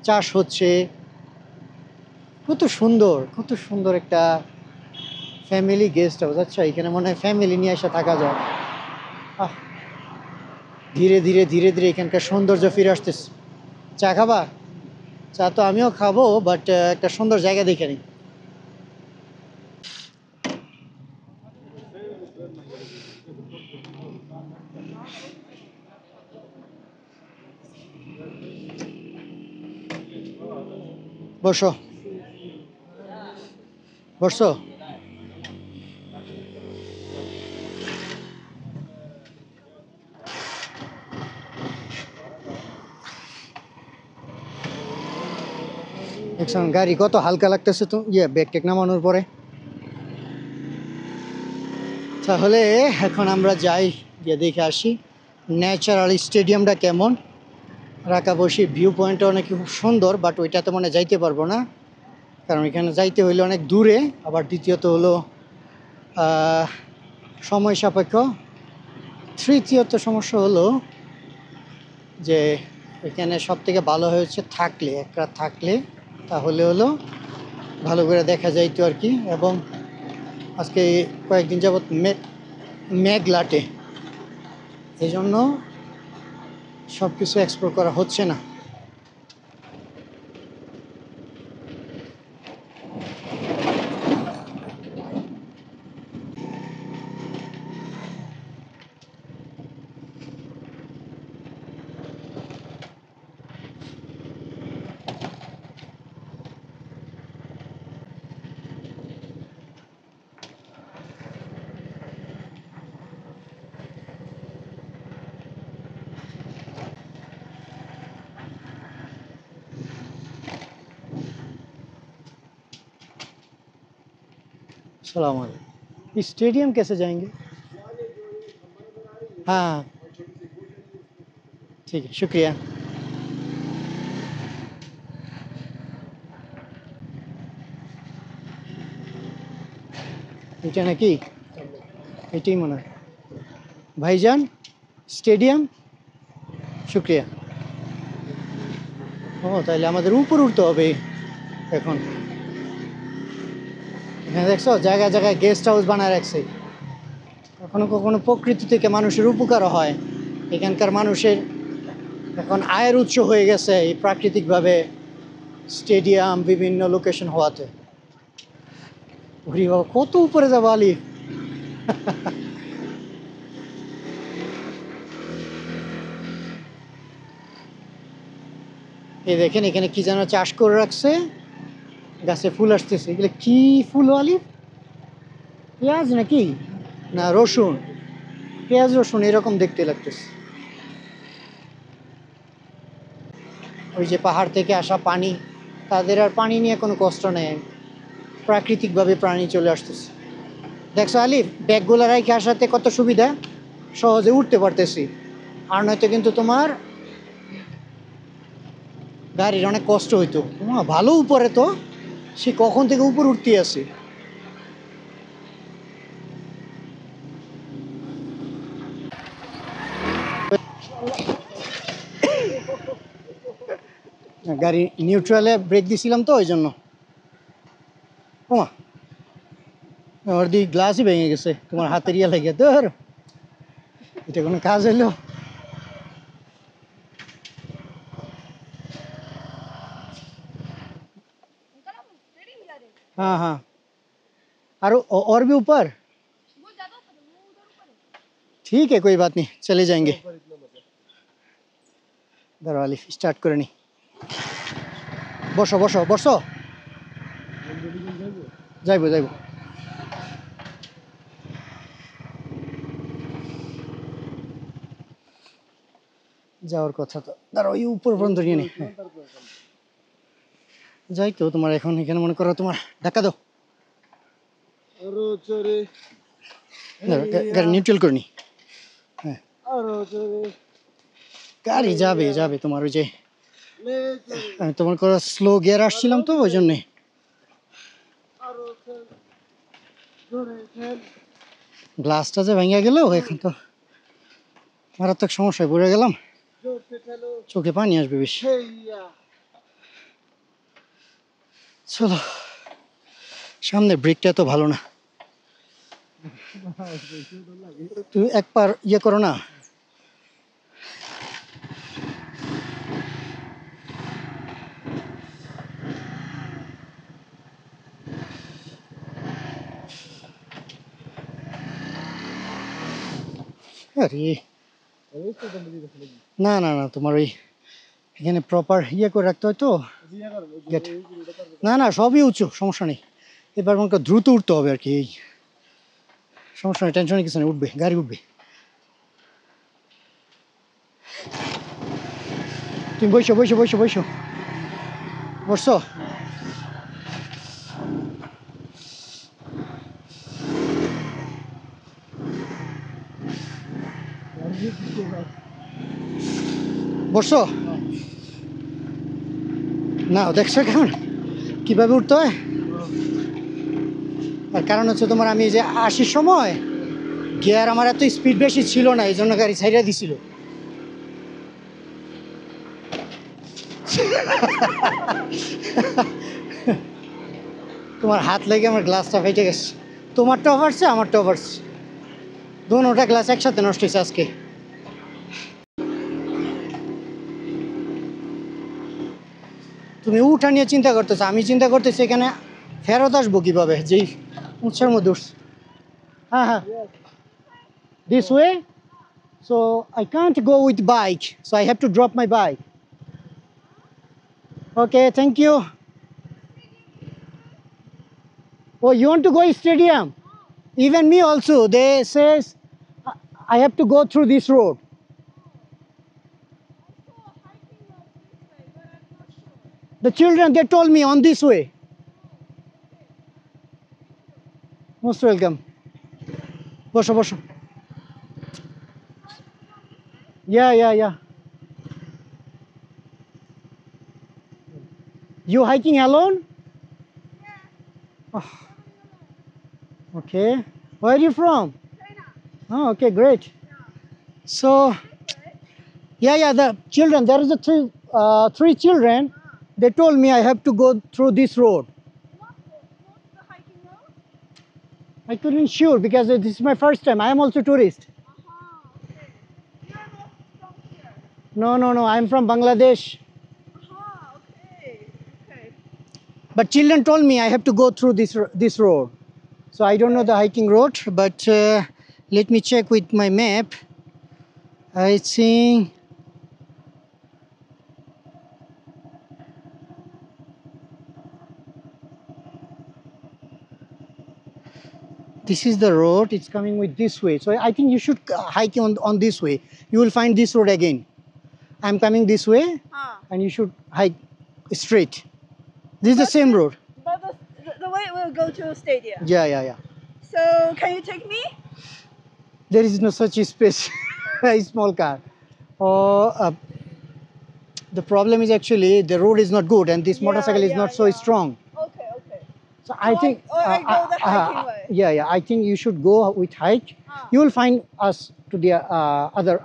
চাষ হচ্ছে। কত সুন্দর একটা ফ্যামিলি গেস্ট হাউস। আচ্ছা, এখানে মনে হয় ফ্যামিলি নিয়ে এসে থাকা যায়। আহ, ধীরে ধীরে ধীরে ধীরে এখানকার সৌন্দর্য ফিরে আসতেছে। চা খাবা? চা তো আমিও খাবো, বাট একটা সুন্দর জায়গা দেখে নিই। বসো, বসো। দেখছেন গাড়ি কত হালকা লাগতেছে, তো ব্যাগ টেক নামানোর পরে। তাহলে এখন আমরা যাই, গিয়ে দেখে আসি ন্যাচারাল স্টেডিয়ামটা কেমন। রাকাবসি ভিউ পয়েন্টটা অনেক খুব সুন্দর, বাট ওইটাতে মনে হয় যাইতে পারবো না, কারণ এখানে যাইতে হইলে অনেক দূরে। আবার দ্বিতীয়ত হলো সময় সাপেক্ষ। তৃতীয়ত সমস্যা হলো যে এখানে সব থেকে ভালো হয়েছে থাকলে, এক রাত থাকলে তাহলে হলো ভালো করে দেখা যাইতো আর কি। এবং আজকে কয়েকদিন যাবৎ মেঘলাটে, এই জন্য সব কিছু এক্সপ্লোর করা হচ্ছে না। सलाम वालेकुम। स्टेडियम कैसे जाएंगे? हाँ, ठीक है, शुक्रिया। এটা নাকি? এটাই মনে হয় ভাইজান, স্টেডিয়াম। শুক্রিয়া। ও, তাহলে আমাদের উপর উঠতে হবে এখন। এখানে দেখছো জায়গায় জায়গায় গেস্ট হাউস বানায় রাখছে। কখনো কখনো প্রকৃতি থেকে মানুষের উপকারও হয়। এখানকার মানুষের এখন আয়ের উৎস হয়ে গেছে এই প্রাকৃতিকভাবে স্টেডিয়াম বিভিন্ন লোকেশন হওয়াতে। ওরে বাবা, কত উপরে যাবো আলি! এই দেখেন এখানে কি যেন চাষ করে রাখছে, গাছে ফুল আসতেছে। এগুলো কি ফুল আলি? পেঁয়াজ নাকি? না রসুন, পেঁয়াজ রসুন এরকম দেখতে লাগতেছে। ওই যে পাহাড় থেকে আসা পানি, তাদের আর পানি নিয়ে কোনো কষ্ট নেই, প্রাকৃতিকভাবে প্রাণী চলে আসতেছে। দেখছো আলিফ, ব্যাগগুলো রাখে আসাতে কত সুবিধা, সহজে উঠতে পারতেছি। আর নয়তো কিন্তু তোমার গাড়ির অনেক কষ্ট হইতো। ভালো উপরে তো, সে কখন থেকে উপর উঠতে আসি। গাড়ি নিউট্রালে ব্রেক দিছিলাম তো ওই জন্য। ওমা, আমার দিকে গ্লাসই ভেঙে গেছে, তোমার হাতের ইয়া লেগে। ধর, এটা কোনো কাজ হইলো? हाँ हाँ, और भी ऊपर? ठीक है, कोई बात नहीं, चले जाएंगे। दरवाली स्टार्ट করে নি। বসো বসো বসো। যাইবো যাইবো। যাওয়ার কথা তো, দাঁড়াও ওই উপর পর্যন্ত নিয়ে নি। যাই তো, তোমার এখন এখানে মনে করো তোমার ধাক্কা দাও, গাড়ি নিউট্রাল করে নি। হ্যাঁ, গাড়ি যাবে যাবে তোমার ওই যে আমি তোমার করে স্লো গিয়ার আসছিলাম তো ওই জন্যে। গ্লাসটা যে ভেঙে গেল এখন তো মারাত্মক সমস্যায় পড়ে গেলাম, চোখে পানি আসবে বেশি। চলো, সামনে ব্রেকটা তো ভালো না, তুমি একবার ইয়ে করো না। আরে না না না, তোমার ওই এখানে প্রপার ইয়ে করে রাখতে হয় তো গেট। না না, সবই উঁচু, সমস্যা নেই। এবার মনে করো দ্রুত উঠতে হবে আর কি, এই সমস্যা নেই, টেনশনের কিছু নেই, উঠবে, গাড়ি উঠবে। তুমি বসো বসো বসো বসো, বসছো? বসছো না? দেখছো কেমন কিভাবে উঠতে হয়? আর কারণ হচ্ছে তোমার, আমি যে আসার সময় গিয়ার আমার এত স্পিড বেশি ছিল না, এই জন্য গাড়ি ছাইড়া দিছিল। তোমার হাত লেগে আমার গ্লাসটা ফেটে গেছে। তোমারটাও ফাটছে, আমারটাও ফাটছে, দোনোটা গ্লাস একসাথে নষ্ট হয়েছে আজকে। তুমি উঠা নিয়ে চিন্তা করতেছো, আমি চিন্তা করতেছি এখানে ফেরত আসবো কিভাবে, যেই উৎসের মধ্যে উঠছে। হ্যাঁ হ্যাঁ, this way, so I can't go with bike, so I have to drop my bike. Okay, thank you. Oh, you want to go stadium? Even me also. They says I have to go through this road. The children, they told me on this way. Most welcome. Bosho, bosho. Yeah. You hiking alone? Oh, okay. Where are you from? Oh, okay, great. So, yeah, the children, there is a three children. They told me I have to go through this road. The hiking road? I couldn't sure because this is my first time. I am also tourist. Okay. You're not from here. No, I'm from Bangladesh. Okay. But children told me I have to go through this road. So I don't know the hiking road, but let me check with my map. I think this is the road. It's coming with this way. So I think you should hike on this way. You will find this road again. I'm coming this way, and you should hike straight. This is the same road. But the way will go to stadium. Yeah. So can you take me? There is no such space. A small car. The problem is actually the road is not good, and this motorcycle is not so strong. Okay. So I think I go the hiking way. Yeah. I think you should go with hike. You will find us to the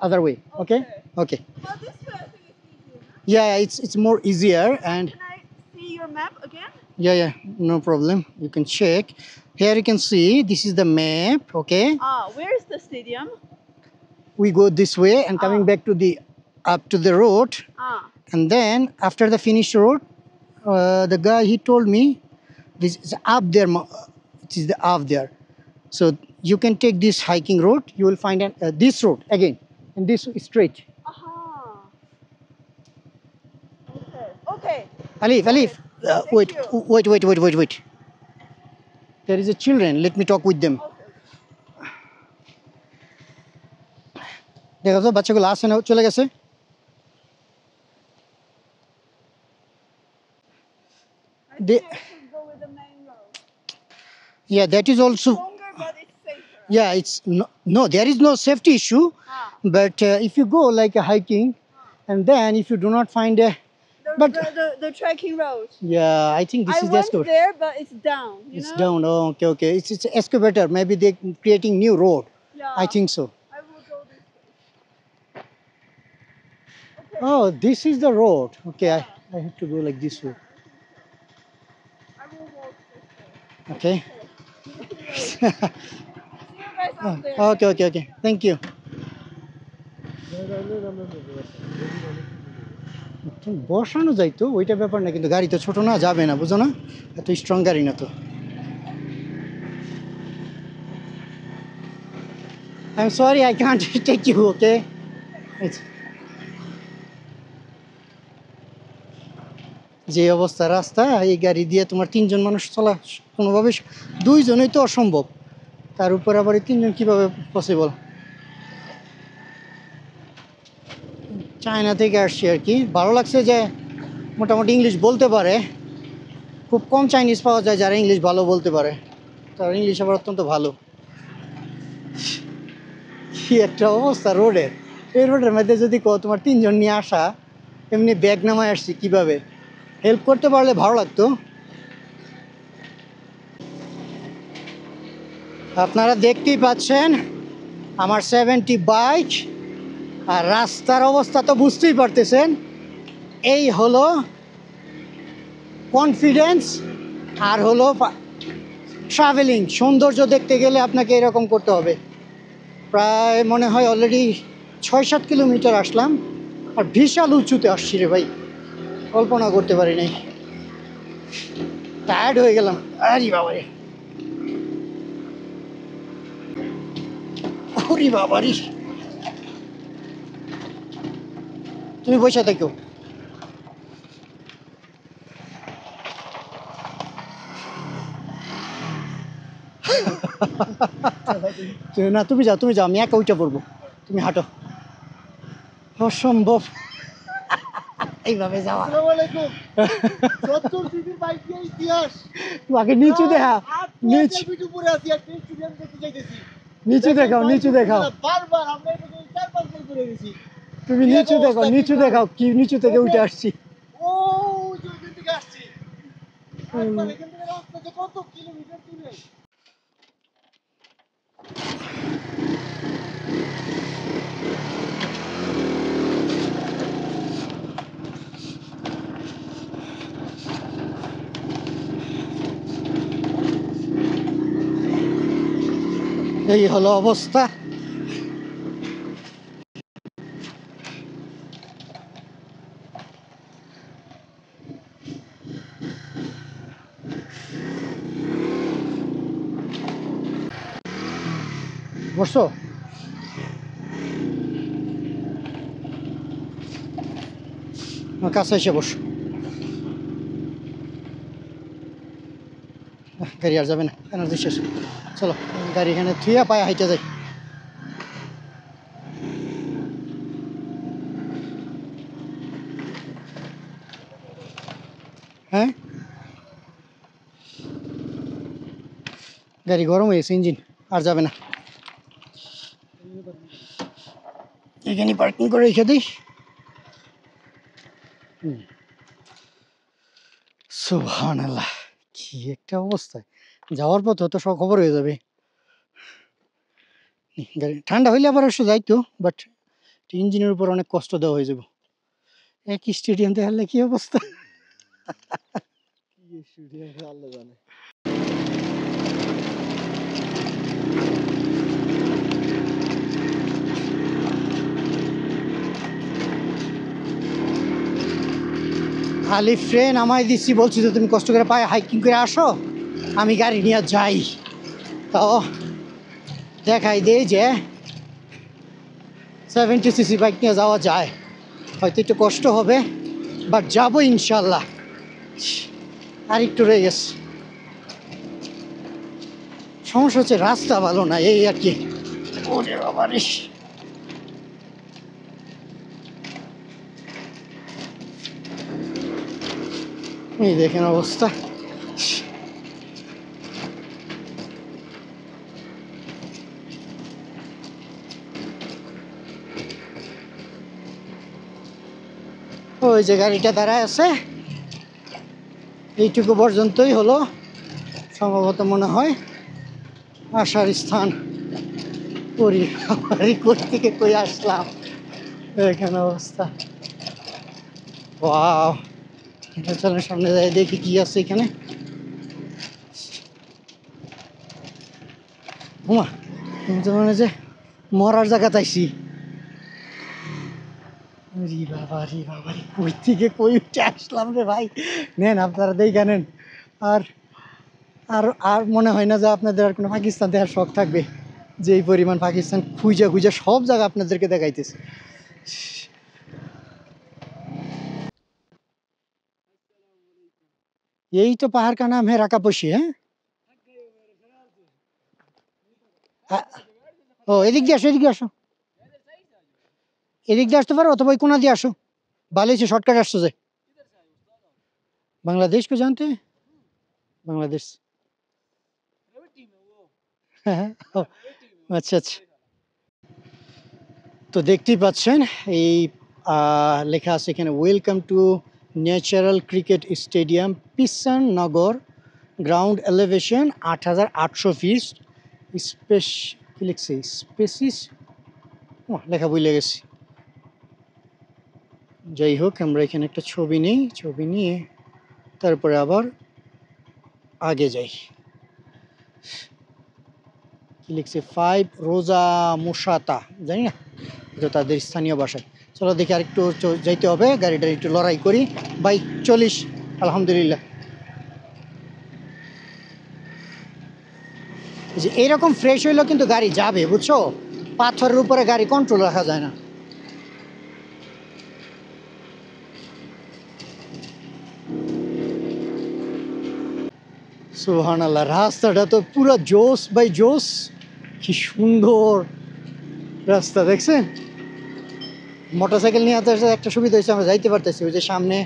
other way. Okay. But this way I think it's easier. Yeah, it's more easier. And Can I see your map again? yeah, no problem. You can check. Here you can see this is the map. Okay. Where is the stadium? We go this way and coming back to the up to the road. And then after the finished road, the guy, he told me this is up there. It is up there. So you can take this hiking road. You will find this road again, and this is straight. Okay. Alif, wait. There is a children. Let me talk with them. দেখো তো বাচ্চাগুলো আসে না, চলে গেছে। They should go with the main road. Yeah, that is also. Longer, but it's safer. Yeah, it's no, there is no safety issue. But if you go like a hiking, and then if you do not find a The But the trekking road. yeah, I think this I is the went excavator. there, but it's down. You It's know? down. Oh, okay, okay. It's excavator. Maybe they creating new road. Yeah. I think so. I will go this way. Okay. Oh, this is the road. Okay, Yeah. I have to go like this way. I will walk this way. Okay. See you guys out there. Okay, okay, okay. Thank you. বসানো যাইতো ওইটা ব্যাপার না, কিন্তু গাড়ি তো ছোট না, যাবে না, বুঝো না, এত স্ট্রং গাড়ি না তো। I'm sorry, I can't take you, okay? যে অবস্থা রাস্তা, এই গাড়ি দিয়ে তোমার 3 জন মানুষ চলা কোনোভাবে, 2 জনই তো অসম্ভব, তার উপর আবার এই 3 জন কিভাবে পসিবল। চায়না থেকে আসছি আর কি, ভালো লাগছে যে মোটামুটি ইংলিশ বলতে পারে, খুব কম চাইনিজ পাওয়া যায় যারা ইংলিশ ভালো বলতে পারে, তার ইংলিশ আবার অত্যন্ত ভালো। কি একটা অবস্থা রোডের, এই রোডের মধ্যে যদি তোমার 3 জন নিয়ে আসা, এমনি ব্যাগ নামায় আসছি, কিভাবে হেল্প করতে পারলে ভালো লাগতো। আপনারা দেখতেই পাচ্ছেন আমার 70 বাইক, আর রাস্তার অবস্থা তো বুঝতেই পারতেছেন। এই হলো কনফিডেন্স, আর হলো ট্রাভেলিং। সৌন্দর্য দেখতে গেলে আপনাকে এরকম করতে হবে। প্রায় মনে হয় অলরেডি 6-7 কিলোমিটার আসলাম, আর বিশাল উঁচুতে আসছি রে ভাই, কল্পনা করতে পারি নাই। টায়ার্ড হয়ে গেলাম। আরে বাবারে, ওরে বাবারি, তুমি বসে থাকো। না তুমি যাও, তুমি যাও, আমি একা উঠে পড়বো, তুমি হাঁটো। অসম্ভব এইভাবে যাওয়া। আগে নিচু দেখা, নিচু দেখাও, নিচু দেখাও, তুমি নিচু দেখো, নিচু দেখাও, কি নিচু থেকে উঠে আসছি। কত কিলোমিটার দূরে? এই হলো অবস্থা। বসো, আমার কাছে এসে বসো। গাড়ি আর যাবে না, এনার্জি শেষ। চলো গাড়ি এখানে থুইয়া পায়ে হাইটে যাই। হ্যাঁ, গাড়ি গরম হয়েছে, ইঞ্জিন আর যাবে না। এখানে পার্কিং করে রেখে দিই। সুবহানাল্লাহ, কি একটা অবস্থা। যাওয়ার পথে তো সব খবর হয়ে যাবে। গাড়ি ঠান্ডা হইলে আবার অবশ্য যাইতো, বাট ইঞ্জিনের উপর অনেক কষ্ট দেওয়া হয়ে যাবে। এক স্টেডিয়াম দেখালে কি অবস্থা। আল্লাহ জানে। খালি ফ্রেন আমায় দিচ্ছি, বলছি যে তুমি কষ্ট করে পায়ে হাইকিং করে আসো, আমি গাড়ি নিয়ে যাই। তাও দেখাই দেই যে 70 সিসি বাইক নিয়ে যাওয়া যায়। হয়তো একটু কষ্ট হবে, বাট যাবো ইনশাল্লাহ। আর একটু রয়ে গেছে। সমস্যা হচ্ছে রাস্তা ভালো না, এই আর কি। ওরে বাবা রে, এই দেখেন অবস্থা। ওই যে গাড়িটা দাঁড়ায় আছে, এইটুকু পর্যন্তই হলো সম্ভবত মনে হয় আসার স্থান। কই থেকে কই আসলাম, এখানে অবস্থা। ওয়াও, চলেন সামনে যাই দেখি কি আছে এখানে। হুমা, কিন্তু মানে যে মরার জায়গা তাইছি। রি বাবা রে বাবা রে, কই থেকে কই উঠে আসলাম রে ভাই। নেন আপনারা দেখে নেন। আর আর আর মনে হয় না যে আপনাদের আর কোনো পাকিস্তান দেখার শখ থাকবে, যে এই পরিমাণ পাকিস্তান খুঁজে খুঁজে সব জায়গা আপনাদেরকে দেখাইতেছে। यही तो पहाड़ का नाम है राकापोशी है। ও এদিক দিয়ে আসো, এদিক দিয়ে আসো, এদিক দিয়ে আসতে পারো অথবা ওই কোনা দিয়ে আসো। ভালো হয়েছে শর্টকাট আসছো যে। बांग्लादेश को जानते हैं? बांग्लादेश। ও, আচ্ছা আচ্ছা। তো দেখতেই পাচ্ছেন এই লেখা আছে এখানে, welcome to natural cricket stadium Pisan Nagar, ground elevation 8800 feet, space কি লিখছে স্পেসিস, লেখা ভুলে গেছি। যাই হোক, আমরা এখানে একটা ছবি নিই, ছবি নিয়ে তারপরে আবার আগে যাই। কি লিখছে 5 রোজা মুসাতা, জানি না, এটা তাদের স্থানীয় ভাষায়। চলো দেখি আরেকটু যাইতে হবে, গাড়িটা একটু লড়াই করি। বাইক 40, আলহামদুলিল্লাহ। যে এইরকম ফ্রেশ হইলেও কিন্তু গাড়ি যাবে, বুঝছো, পাথরের উপরে গাড়ি কন্ট্রোল রাখা যায় না। সুবহানাল্লাহ, রাস্তাটা তো পুরো জোস বাই জোস, কি সুন্দর রাস্তা দেখছেন। মোটরসাইকেল নিয়ে আসতে আসতে একটা সুবিধা হয়েছে, আমরা যাইতে পারতেছি। ওই যে সামনে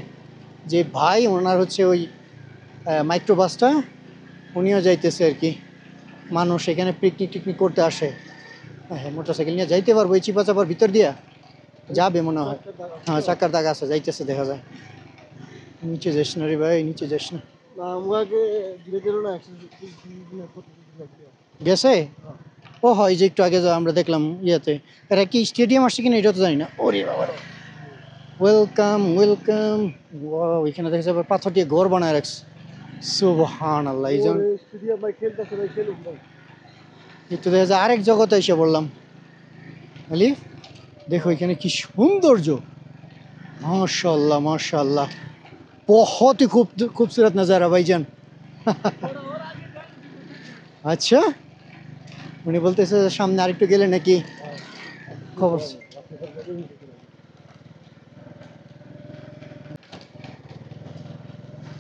যে ভাই, ওনার হচ্ছে ওই মাইক্রোবাসটা, উনিও যাইতেছে আর কি। মানুষ এখানে পিকনিক টিকনিক করতে আসে। হ্যাঁ, মোটরসাইকেল নিয়ে যাইতে পারবো এই চিপা চাপার ভিতর দিয়া, যাবে মনে হয়। হ্যাঁ, চাকার দাগ আছে, যাইতেছে দেখা যায়। নিচে যাস না রে ভাই, নিচে যাস না। না আমাকে ধীরে ধীরে না গেছে ও, হয় যে একটু আগে যা আমরা দেখলাম ইয়াতে, এটা কি স্টেডিয়াম আসছে কিনা এটা তো জানি না। ওরে বাবা, ওয়েলকাম ওয়েলকাম। ওয়াও, এখানে দেখা যাবে পাথর দিয়ে ঘর বানায় রাখছে। সুবহানাল্লাহ, এই জন্য স্টেডিয়াম ভাই খেলতেছে ভাই, খেলুন ভাই। একটু দেখা যায় আরেক জগতে এসে বললাম। আলিফ দেখো এখানে কি সৌন্দর্য, মাশাআল্লাহ মাশাআল্লাহ, बहुत ही खूबसूरत नज़ारा भाईजान। আচ্ছা, উনি বলতেছে সামনে আরেকটু গেলে নাকি খবর।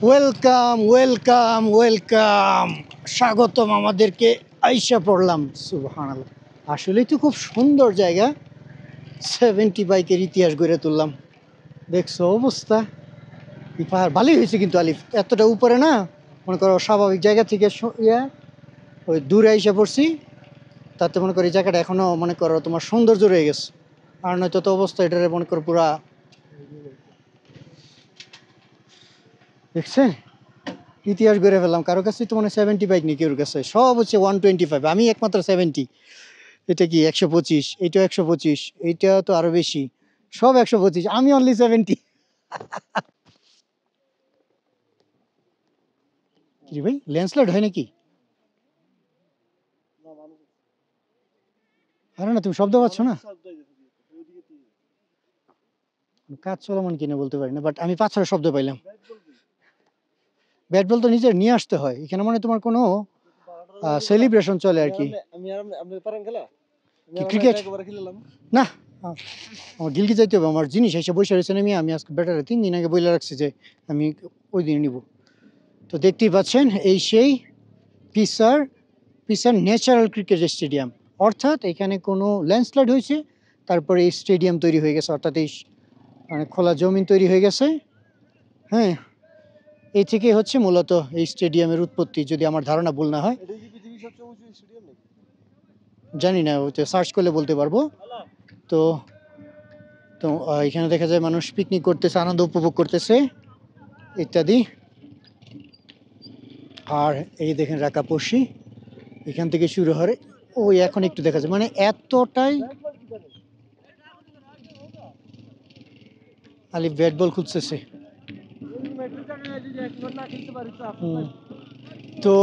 ওয়েলকাম ওয়েলকাম ওয়েলকাম, স্বাগতম আমাদেরকে, আইসা পড়লাম। সুবহানাল্লাহ, আসলেই তো খুব সুন্দর জায়গা। 70 বাইকের ইতিহাস গড়ে তুললাম, দেখছো অবস্থা। এই পাহাড় ভালোই হয়েছে কিন্তু আলিফ, এতটা উপরে না, মনে করো স্বাভাবিক জায়গা থেকে ওই দূরে এসে পড়ছি, তাতে মনে করো এই জায়গাটা এখনো মনে করো তোমার সৌন্দর্য রয়ে গেছে। আর নয়তো তো অবস্থা এটারে মনে করো পুরা, দেখছেন ইতিহাস গড়ে ফেললাম। কারো কাছে তো মানে 70 বাইক নেই, কেউর কাছে সব হচ্ছে 125, আমি একমাত্র 70। এটা কি 125, এইটাও 125, এইটা তো আরো বেশি, সব 125, আমি অনলি 70। কি ভাই, ল্যান্ডস্লাইড হয় নাকি? আরে না, তুমি শব্দ পাচ্ছ না? কাজ চলমান কিনা বলতে পারি না, বাট আমি 5-6 শব্দ পাইলাম। ব্যাট বল তো নিজের নিয়ে আসতে হয় এখানে, মানে তোমার কোনো সেলিব্রেশন চলে আর কি। আমি আর আপনি পারেন খেলা? কি ক্রিকেট? একবার খেললাম না, আমার গিলকি যাইতে হবে, আমার জিনিস এসে বসে রয়েছে। আমি আজকে ব্যাটারে 3 দিন আগে বলে রাখছি যে আমি ওই দিন নিব। তো দেখতেই পাচ্ছেন এই সেই পিসার পিসার ন্যাচারাল ক্রিকেট স্টেডিয়াম, অর্থাৎ এখানে কোনো ল্যান্ডস্লাইড হয়েছে, তারপরে এই স্টেডিয়াম তৈরি হয়ে গেছে, অর্থাৎ এই মানে খোলা জমিন তৈরি হয়ে গেছে। হ্যাঁ, এই থেকে হচ্ছে মূলত এই স্টেডিয়ামের উৎপত্তি, যদি আমার ধারণা ভুল না হয়। এটা কি পৃথিবীর সবচেয়ে উঁচু স্টেডিয়াম নাকি? জানি না, ওইটা সার্চ করলে বলতে পারবো। তো তো এখানে দেখা যায় মানুষ পিকনিক করতেছে, আনন্দ উপভোগ করতেছে ইত্যাদি। আর এই দেখেন রাকা পড়শি এখান থেকে শুরু হয়, ওই এখন একটু দেখা যায় মানে এতটাই। আলিফ ব্যাট বল খুঁজতেছে। তো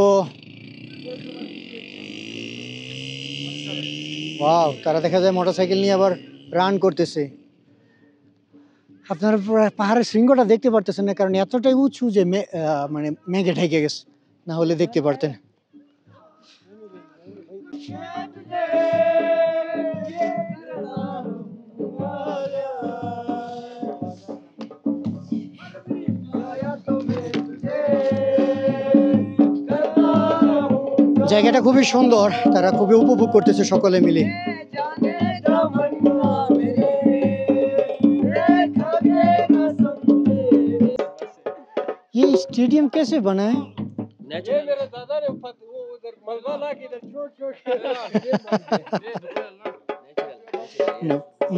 ওয়াও, তারা দেখা যায় মোটরসাইকেল নিয়ে আবার রান করতেছে। আপনারা পাহাড়ের শৃঙ্গটা দেখতে পারতেছেন না, কারণ এতটাই উঁচু যে মানে মেঘে ঢেকে গেছে, না হলে দেখতে পারতেন। জায়গাটা খুবই সুন্দর, তারা খুবই উপভোগ করতেছে সকলে মিলে। ये स्टेडियम कैसे बना है?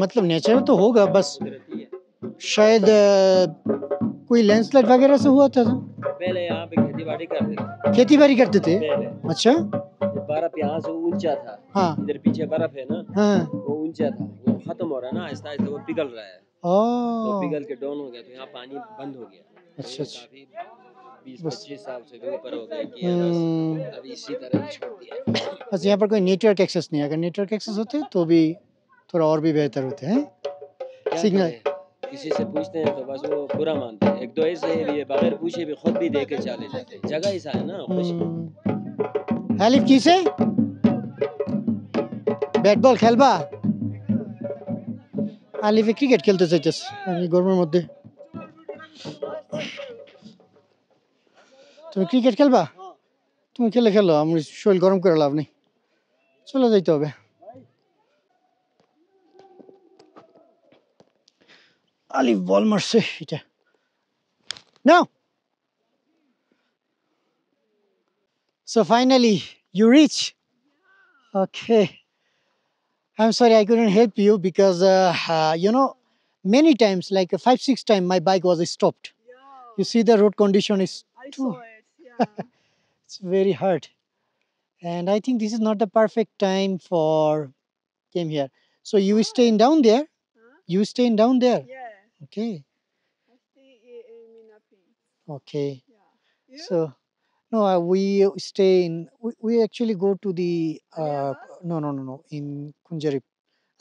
मतलब नेचर तो होगा, बस शायद कोई लैंडस्लाइड वगैरह से हुआ था। पहले यहाँ पे खेती बाड़ी करते थे। पहले अच्छा। बर्फ यहाँ से ऊंचा था। हाँ इधर पीछे बर्फ है ना, हाँ। वो ऊंचा था, वो खत्म हो रहा है ना, आहिस्ता आहिस्ता वो पिघल रहा है। तो ओह पिघल के डाउन हो गया, तो यहाँ पानी बंद हो गया। अच्छा तो अच्छा। काफी 20-25 साल से भी ऊपर हो गया कि बस अभी इसी तरह ही छोड़ दिया। बस यहाँ पर कोई नेटवर्क एक्सेस नहीं है, अगर नेटवर्क एक्सेस होते तो भी थोड़ा और भी बेहतर होते हैं। क्या सिग्नल करें? किसी से पूछते हैं तो बस वो बुरा मानते हैं। एक दो ऐसे भी बगैर पूछे भी खुद भी दे के चले जाते हैं। जगह ऐसा है ना खुश। আলিফ কিসে ব্যাট বল খেলবা? আলিফে ক্রিকেট খেলতে চাইতেছে আমি গরমের মধ্যে। তুমি ক্রিকেট খেলবা? তুমি খেলে খেলো, আমি শরীর গরম করে লাভ নেই, চলে যাইতে হবে। আলিফ বল মারছে এটা না। So finally you reach. Okay, I'm sorry I couldn't help you because you know, many times like 5-6 times my bike was stopped. You see the road condition is I too, saw it. Yeah. it's very hard, and I think this is not the perfect time for came here. So you staying down there? Huh? You staying down there? Yeah. Okay, I stay in Minapin. okay. Yeah. You? So no, we stay in. We actually go to the no in Kunjarip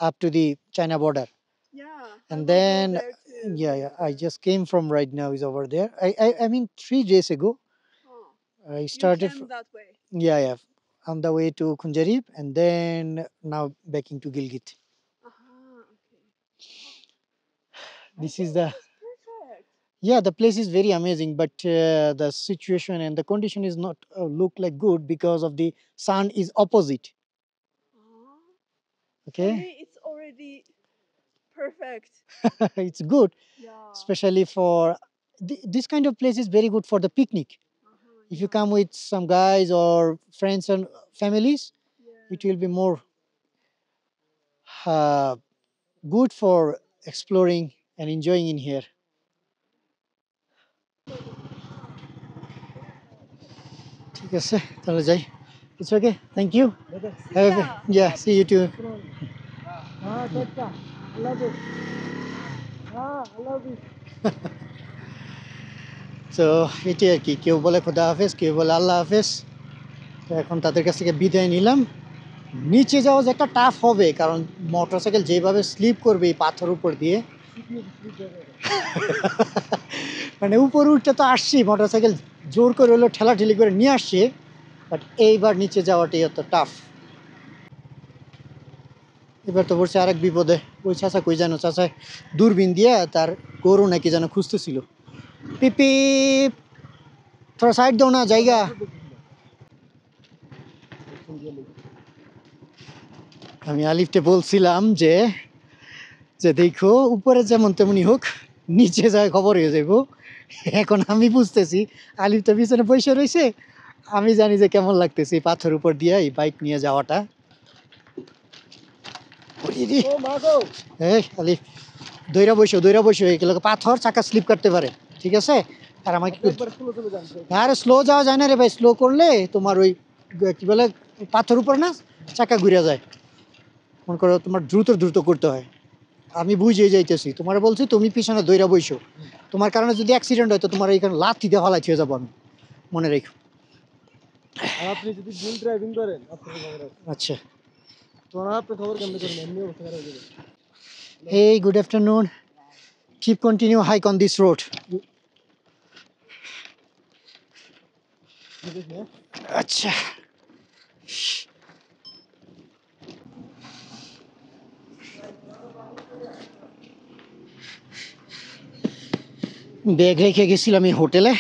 up to the China border, Yeah. and I will go then there too. yeah, I just came from right now is over there. I mean 3 days ago Oh, I you started. came that way. Yeah, on the way to Kunjarip, and then now backing to Gilgit. Okay. This is the Perfect. yeah, the place is very amazing, but the situation and the condition is not look like good because of the sun is opposite. For Okay, me, it's already perfect. it's good, Yeah. especially for this kind of place is very good for the picnic. If you come with some guys or friends and families, Yeah. it will be more good for exploring and enjoying in here. ঠিক আছে, তাহলে যাই। It's okay. Thank you. Yeah, see you too. তো এটি আর কি, কেউ বলে খোদা হাফেজ, কেউ বলে আল্লাহ হাফেজ। তো এখন তাদের কাছ থেকে বিদায় নিলাম। নিচে যাওয়া যে একটা টাফ হবে, কারণ মোটরসাইকেল যেভাবে স্লিপ করবে এই পাথর উপর দিয়ে, মানে উপর উঠতে তো আসছি, মোটরসাইকেল জোর করে হলো ঠেলাঠেলি করে নিয়ে আসছে, বাট এইবার নিচে যাওয়াটাই এত টাফ। এবার তো পড়ছে আরেক বিপদে। ওই চাচা কই জানো, চাচা দূরবীন দিয়ে তার গরু নাকি যেন খুঁজতেছিল। পিপি থোড়া সাইড দাও না, জায়গা। আমি আলিফকে বলছিলাম যে দেখো উপরে যেমন তেমনই হোক, নিচে যায় খবর হয়ে যাইব। এখন আমি বুঝতেছি, আলিফ তো পিছনে বসে রয়েছে, আমি জানি যে কেমন লাগতেছে এই পাথর উপর দিয়ে এই বাইক নিয়ে যাওয়াটা। এই আলিফ দইরা বসো এগুলো পাথর চাকা স্লিপ করতে পারে, ঠিক আছে? আর আমাকে একবার স্লো চলে যান আরে স্লো যাওয়া যায় না রে ভাই, স্লো করলে তোমার ওই কি বলে পাথর উপর না চাকা ঘুরে যায়, মনে করো তোমার দ্রুত দ্রুত করতে হয়। আমি বুঝে যাইতেছি, তোমার বলছি তুমি পিছনে দইরা বইসো, তোমার কারণে যদি অ্যাক্সিডেন্ট হয় তো তোমার এইখানে লাথি দিয়ে ফালাই ছেড়ে যাবো আমি, মনে রেখো। আর আপনি যদি ভুল ড্রাইভিং করেন আপনার খবর আছে, আচ্ছা, তোমার আপনি খবর কেমনে করেন, এমনি অবস্থা খারাপ হয়ে যাবে। hey, good afternoon, keep continue hike on this road. ঠিক আছে? আচ্ছা, ব্যাগ রেখে গেছিলাম এই হোটেলে,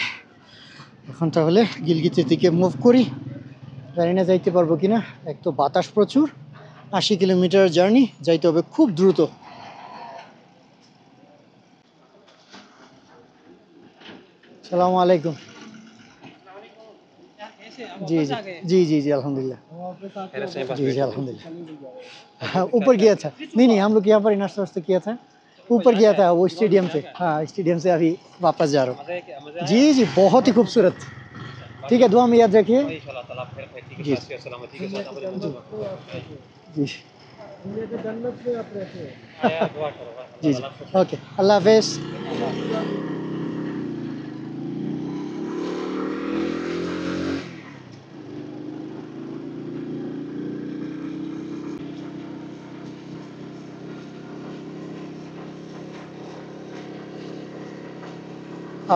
এখন তাহলে গিলগিতের দিকে মুভ করি। জানি না যাইতে পারবো কিনা, এক তো বাতাস প্রচুর, 80 কিলোমিটার জার্নি, যাইতে হবে খুব দ্রুত। সালামু আলাইকুম। जी जी जी जी जी अल्हम्दुलिल्लाह, हम अपने साथ जी जी अल्हम्दुलिल्लाह। हाँ, ऊपर गया था, नहीं हम लोग यहाँ पर नाश्ता वास्ता किया था, ऊपर गया था वो स्टेडियम से, हाँ स्टेडियम से अभी वापस जा रहा हूँ। जी जी बहुत ही खूबसूरत, ठीक है, दुआ में याद रखिए जी जी इंडिया के जन्नत में आप रहते हैं। जी जी ओके, अल्लाह हाफिज़।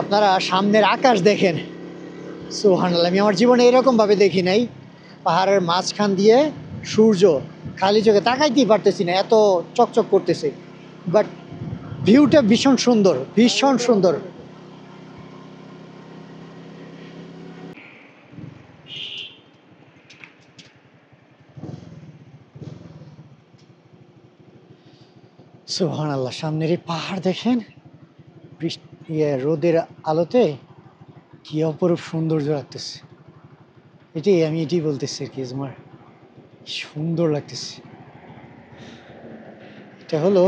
আপনারা সামনের আকাশ দেখেন, সুবহানাল্লাহ, আমি আমার জীবনে এরকম ভাবে দেখি নাই। পাহাড়ের মাঝখান দিয়ে সূর্য, খালি চোখে তাকাইতেই পারতেছি না, এত চকচক করতেছে, বাট ভিউটা ভীষণ সুন্দর, ভীষণ সুন্দর। সুবহানাল্লাহ, সামনের এই পাহাড় দেখেন, রোদের আলোতে কি অপরূপ সৌন্দর্য লাগতেছে, আমি এটাই বলতেছি আর কি, আমার সুন্দর লাগতেছে। এটা হলো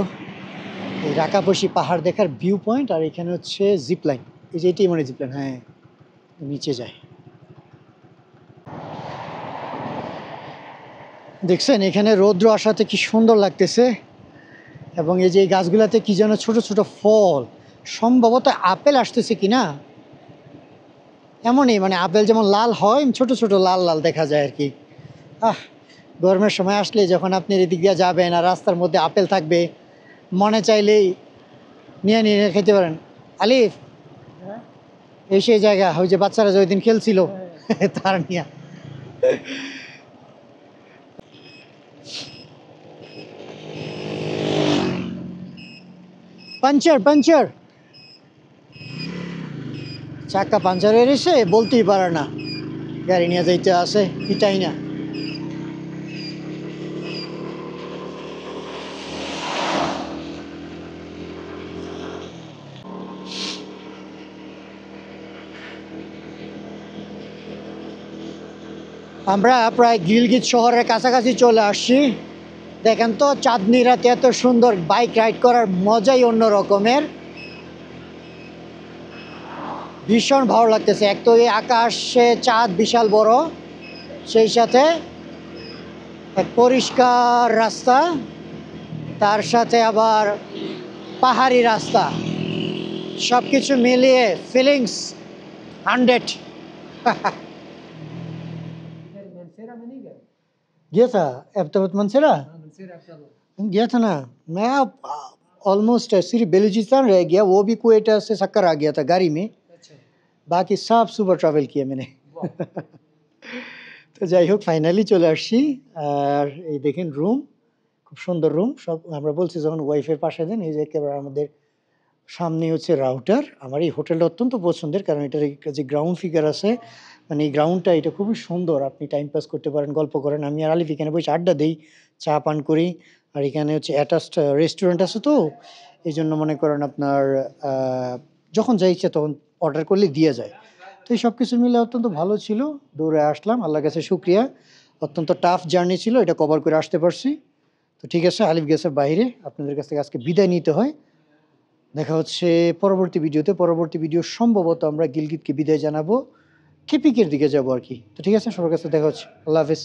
এই রাকাপসি পাহাড় দেখার ভিউ পয়েন্ট, আর এখানে হচ্ছে জিপ লাইন, এই যে এটাই মানে জিপ লাইন, হ্যাঁ নিচে যায়। দেখছেন এখানে রৌদ্র আসাতে কি সুন্দর লাগতেছে, এবং এই যে এই গাছগুলাতে কি যেন ছোট ছোট ফল, সম্ভবত আপেল আসতেছে কিনা, এমনই মানে আপেল যেমন লাল হয় ছোট ছোট লাল লাল দেখা যায় আর কি। গরমের সময় আসলে যখন আপনি এদিক দিয়ে যাবেন আর রাস্তার মধ্যে আপেল থাকবে, মনে চাইলেই নিয়ে নিয়ে খেতে পারেন। আলিফ, হ্যাঁ এই সেই জায়গা, ওই যে বাচ্চারা যে ওই দিন খেলছিল তার নিয়ে। পাঞ্চার পাঞ্চার, চাক্কা পাঞ্চার হয়ে গেছে, বলতেই পারে না, গাড়ি নিয়ে যাইতে আসে এটাই না। আমরা প্রায় গিলগিত শহরের কাছাকাছি চলে আসছি। দেখেন তো চাঁদনি রাতে এত সুন্দর বাইক রাইড করার মজাই অন্য রকমের, ভীষণ ভালো লাগতেছে। এক তো এই আকাশে চাঁদ বিশাল বড়, সেই সাথে এক পরিষ্কার রাস্তা, তার সাথে আবার পাহাড়ি রাস্তা, সব কিছু মিলিয়ে ফিলিংস 100। गया था अब तक मंसेरा गया था ना मैं, ऑलमोस्ट सिर्फ बेलूचिस्तान रह गया, वो भी क्वेटा से सक्कर आ गया था गाड़ी में, बाकी सब सुबह ट्रैवल किया मैंने। তো যাই হোক ফাইনালি চলে আসছি। আর এই দেখেন রুম, খুব সুন্দর রুম, সব আমরা বলছি যখন ওয়াইফের পাশে দেন, এই যে একেবারে আমাদের সামনে হচ্ছে রাউটার। আমার এই হোটেলটা অত্যন্ত পছন্দের, কারণ এটার যে গ্রাউন্ড ফিগার আছে, মানে এই গ্রাউন্ডটা এটা খুবই সুন্দর, আপনি টাইম পাস করতে পারেন, গল্প করেন। আমি আর আলিফ এখানে বসে আড্ডা দিই, চা পান করি, আর এখানে হচ্ছে অ্যাটাচড রেস্টুরেন্ট আছে, তো এই জন্য মনে করেন আপনার যখন যা ইচ্ছে তখন অর্ডার করলে দিয়ে যায়। তো এই সব কিছু মিলে অত্যন্ত ভালো ছিল, দৌড়ে আসলাম, আল্লাহর কাছে শুক্রিয়া। অত্যন্ত টাফ জার্নি ছিল, এটা কভার করে আসতে পারছি। তো ঠিক আছে, আলিফ গেছে বাইরে, আপনাদের কাছ থেকে আজকে বিদায় নিতে হয়। দেখা হচ্ছে পরবর্তী ভিডিওতে। পরবর্তী ভিডিও সম্ভবত আমরা গিলগিতকে বিদায় জানাবো। কেপিকের দিকে যাবো আরকি। তো ঠিক আছে, সবার কাছে দেখা হচ্ছে। আল্লাহ হাফেজ।